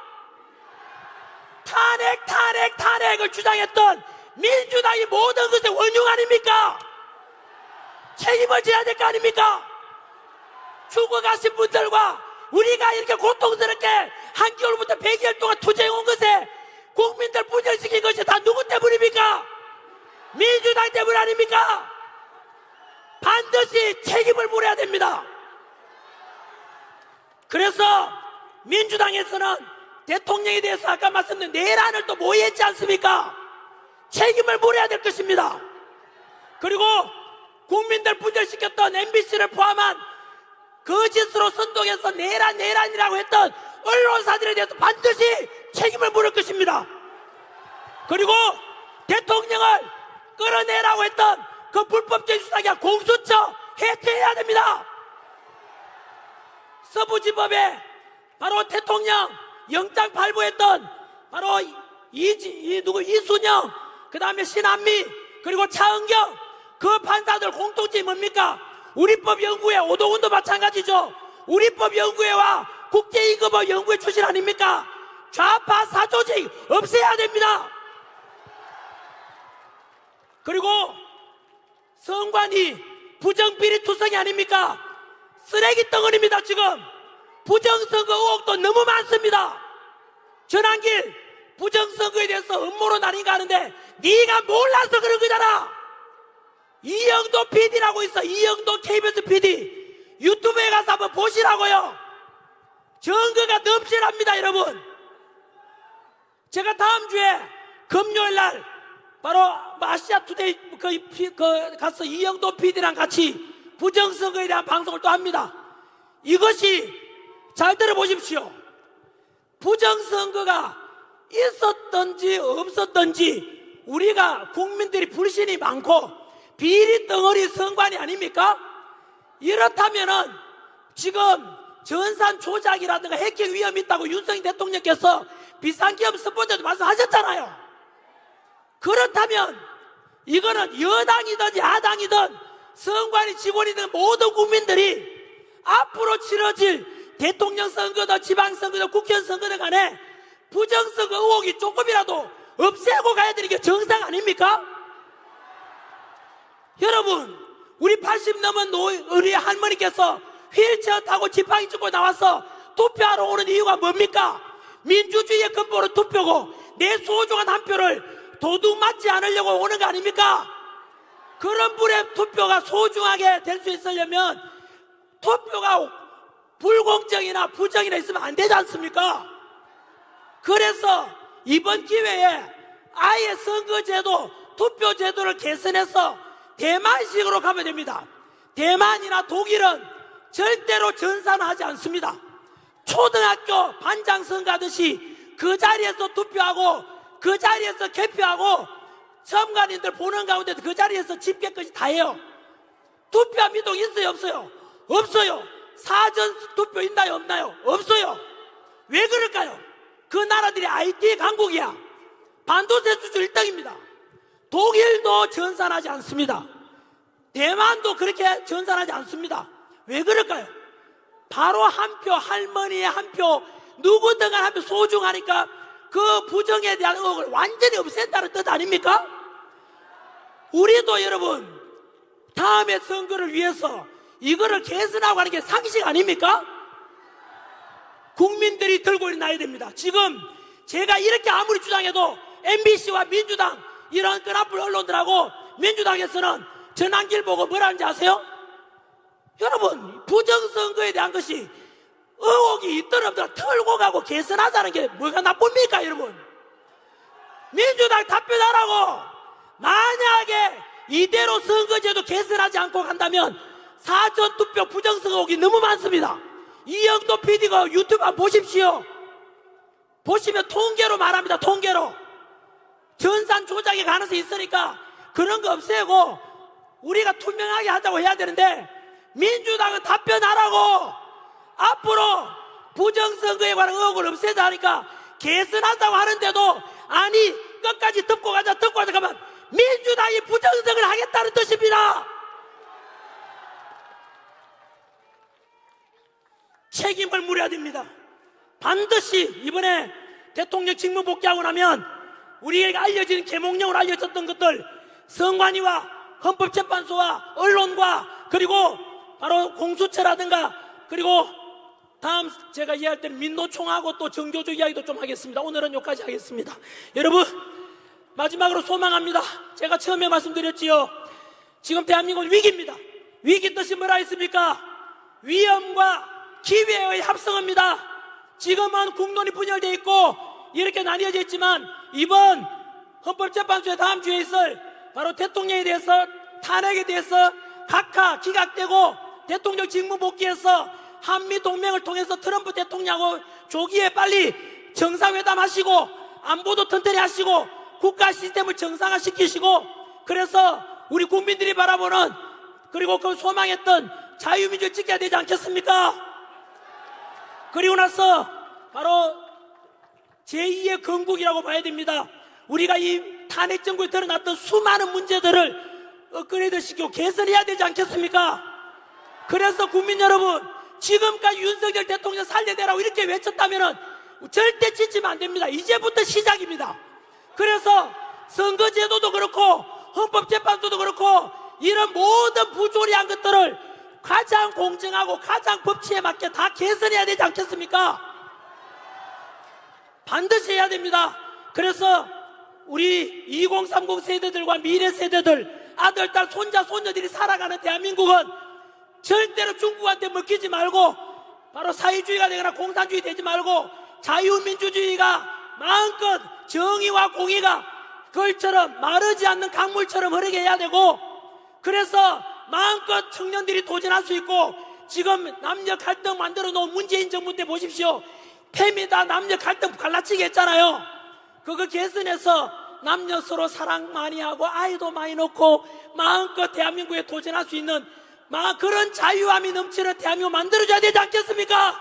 Speaker 1: 탄핵을 주장했던 민주당이 모든 것의 원흉 아닙니까? 책임을 져야 될 거 아닙니까? 죽어가신 분들과 우리가 이렇게 고통스럽게 한겨울부터 100일 동안 투쟁해온 것에 국민들 분열시킨 것이 다 누구 때문입니까? 민주당 때문 아닙니까? 반드시 책임을 물어야 됩니다. 그래서 민주당에서는 대통령에 대해서 아까 말씀드린 내란을 또 모의했지 않습니까? 책임을 물어야 될 것입니다. 그리고 국민들 분열시켰던 MBC를 포함한 거짓으로 선동해서 내란이라고 했던 언론사들에 대해서 반드시 책임을 물을 것입니다. 그리고 대통령을 끌어내라고 했던 그 불법적인 수사기관 공수처 해체해야 됩니다. 서부지법에 바로 대통령 영장 발부했던 바로 이순영, 그 다음에 신한미, 그리고 차은경, 그 판사들 공통점이 뭡니까? 우리법연구회 오동훈도 마찬가지죠. 우리법연구회와 국제임금법 연구회 출신 아닙니까? 좌파 사조직 없애야 됩니다. 그리고 선관위 부정비리투성이 아닙니까? 쓰레기 덩어리입니다. 지금 부정선거 의혹도 너무 많습니다. 전환길 부정선거에 대해서 음모로 나뉜가 하는데 네가 몰라서 그런 거잖아. 이영도 PD라고 있어. 이영도 KBS PD 유튜브에 가서 한번 보시라고요. 증거가 넘실합니다. 여러분, 제가 다음 주에 금요일날 바로 아시아투데이 가서 이영도 PD랑 같이 부정선거에 대한 방송을 또 합니다. 이것이 잘 들어보십시오. 부정선거가 있었던지 없었던지 우리가 국민들이 불신이 많고 비리 덩어리 선관위 아닙니까? 이렇다면은 지금 전산 조작이라든가 해킹 위험이 있다고 윤석열 대통령께서 비상기업 스포츠도 말씀하셨잖아요. 그렇다면 이거는 여당이든 야당이든 선관위 직원이든 모든 국민들이 앞으로 치러질 대통령 선거든 지방선거든 국회의원 선거든 간에 부정선거 의혹이 조금이라도 없애고 가야 되는 게 정상 아닙니까? 여러분, 우리 80 넘은 우리 할머니께서 휠체어 타고 지팡이 짚고 나와서 투표하러 오는 이유가 뭡니까? 민주주의의 근본은 투표고 내 소중한 한 표를 도둑 맞지 않으려고 오는 거 아닙니까? 그런 분의 투표가 소중하게 될 수 있으려면 투표가 불공정이나 부정이나 있으면 안 되지 않습니까? 그래서 이번 기회에 아예 선거제도, 투표제도를 개선해서 대만식으로 가면 됩니다. 대만이나 독일은 절대로 전산하지 않습니다. 초등학교 반장 선거 하듯이 그 자리에서 투표하고 그 자리에서 개표하고 참관인들 보는 가운데 그 자리에서 집계까지 다 해요. 투표 미동 있어요 없어요? 없어요. 사전 투표 있나요 없나요? 없어요. 왜 그럴까요? 그 나라들이 IT 강국이야. 반도체 수출 1등입니다. 독일도 전산하지 않습니다. 대만도 그렇게 전산하지 않습니다. 왜 그럴까요? 바로 한 표, 할머니의 한 표, 누구든 한 표 소중하니까 그 부정에 대한 의혹을 완전히 없앤다는 뜻 아닙니까? 우리도 여러분 다음에 선거를 위해서 이거를 개선하고 하는 게 상식 아닙니까? 국민들이 들고 일어나야 됩니다. 지금 제가 이렇게 아무리 주장해도 MBC와 민주당 이런 끈앞을 언론들하고 민주당에서는 전환길 보고 뭐라 하는지 아세요? 여러분, 부정선거에 대한 것이 의혹이 있든 없든 털고 가고 개선하자는 게 뭐가 나쁩니까 여러분? 민주당 답변하라고. 만약에 이대로 선거제도 개선하지 않고 간다면 사전투표 부정선거 의혹이 너무 많습니다. 이영도 PD가 유튜브 한번 보십시오. 보시면 통계로 말합니다. 통계로. 전산 조작의 가능성이 있으니까 그런 거 없애고 우리가 투명하게 하자고 해야 되는데, 민주당은 답변하라고. 앞으로 부정선거에 관한 의혹을 없애자 하니까 개선하자고 하는데도 아니 끝까지 듣고 가자 가면 민주당이 부정선거를 하겠다는 뜻입니다. 책임을 물어야 됩니다. 반드시 이번에 대통령 직무 복귀하고 나면 우리에게 알려진 계몽령으로 알려졌던 것들, 선관위와 헌법재판소와 언론과 그리고 바로 공수처라든가, 그리고 다음 제가 이야기할 때는 민노총하고 또 정교조 이야기도 좀 하겠습니다. 오늘은 여기까지 하겠습니다. 여러분, 마지막으로 소망합니다. 제가 처음에 말씀드렸지요. 지금 대한민국은 위기입니다. 위기 뜻이 뭐라 했습니까? 위험과 기회의 합성입니다. 지금은 국론이 분열되어 있고 이렇게 나뉘어져 있지만, 이번 헌법재판소의 다음 주에 있을 바로 대통령에 대해서, 탄핵에 대해서 각하 기각되고 대통령 직무 복귀해서 한미동맹을 통해서 트럼프 대통령하고 조기에 빨리 정상회담 하시고 안보도 튼튼히 하시고 국가 시스템을 정상화시키시고, 그래서 우리 국민들이 바라보는, 그리고 그 소망했던 자유민주를 지켜야 되지 않겠습니까? 그리고 나서 바로 제2의 건국이라고 봐야 됩니다. 우리가 이 탄핵 정부에 드러났던 수많은 문제들을 업그레이드 시키고 개선해야 되지 않겠습니까? 그래서 국민 여러분, 지금까지 윤석열 대통령 살려내라고 이렇게 외쳤다면 절대 지치면 안 됩니다. 이제부터 시작입니다. 그래서 선거제도도 그렇고 헌법재판소도 그렇고 이런 모든 부조리한 것들을 가장 공정하고 가장 법치에 맞게 다 개선해야 되지 않겠습니까? 반드시 해야 됩니다. 그래서 우리 2030 세대들과 미래 세대들, 아들, 딸, 손자, 손녀들이 살아가는 대한민국은 절대로 중국한테 먹히지 말고 바로 사회주의가 되거나 공산주의 되지 말고 자유민주주의가 마음껏 정의와 공의가 그걸처럼 마르지 않는 강물처럼 흐르게 해야 되고, 그래서 마음껏 청년들이 도전할 수 있고, 지금 남녀 갈등 만들어 놓은 문재인 정부 때 보십시오. 페미다 남녀 갈등 갈라치기 했잖아요. 그거 개선해서 남녀 서로 사랑 많이 하고 아이도 많이 놓고 마음껏 대한민국에 도전할 수 있는 그런 자유함이 넘치는 대한민국 만들어줘야 되지 않겠습니까?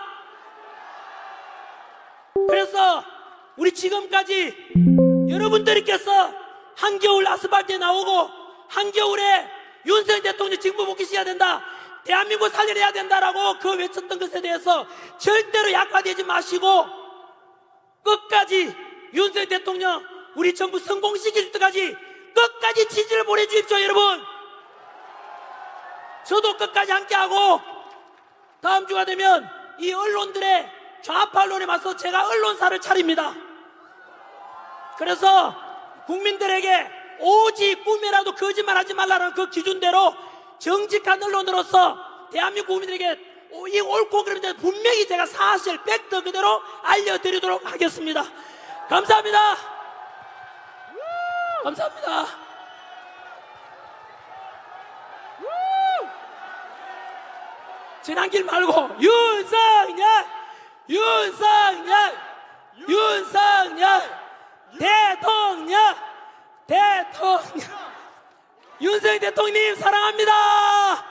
Speaker 1: 그래서 우리 지금까지 여러분들께서 한겨울 아스팔트에 나오고 한겨울에 윤석열 대통령 직무 복귀시켜야 된다, 대한민국 살려내야 된다라고 그 외쳤던 것에 대해서 절대로 약화되지 마시고 끝까지 윤석열 대통령 우리 정부 성공시킬 때까지 끝까지 지지를 보내주십시오. 여러분, 저도 끝까지 함께하고 다음 주가 되면 이 언론들의 좌파 언론에 맞서 제가 언론사를 차립니다. 그래서 국민들에게 오직 꿈이라도 거짓말하지 말라는 그 기준대로 정직한 언론으로서 대한민국 국민들에게 이 옳고 그름에 분명히 제가 사실 팩트 그대로 알려드리도록 하겠습니다. 감사합니다. 감사합니다. 지난 길 말고 윤석열 대통령 윤석열 대통령 사랑합니다.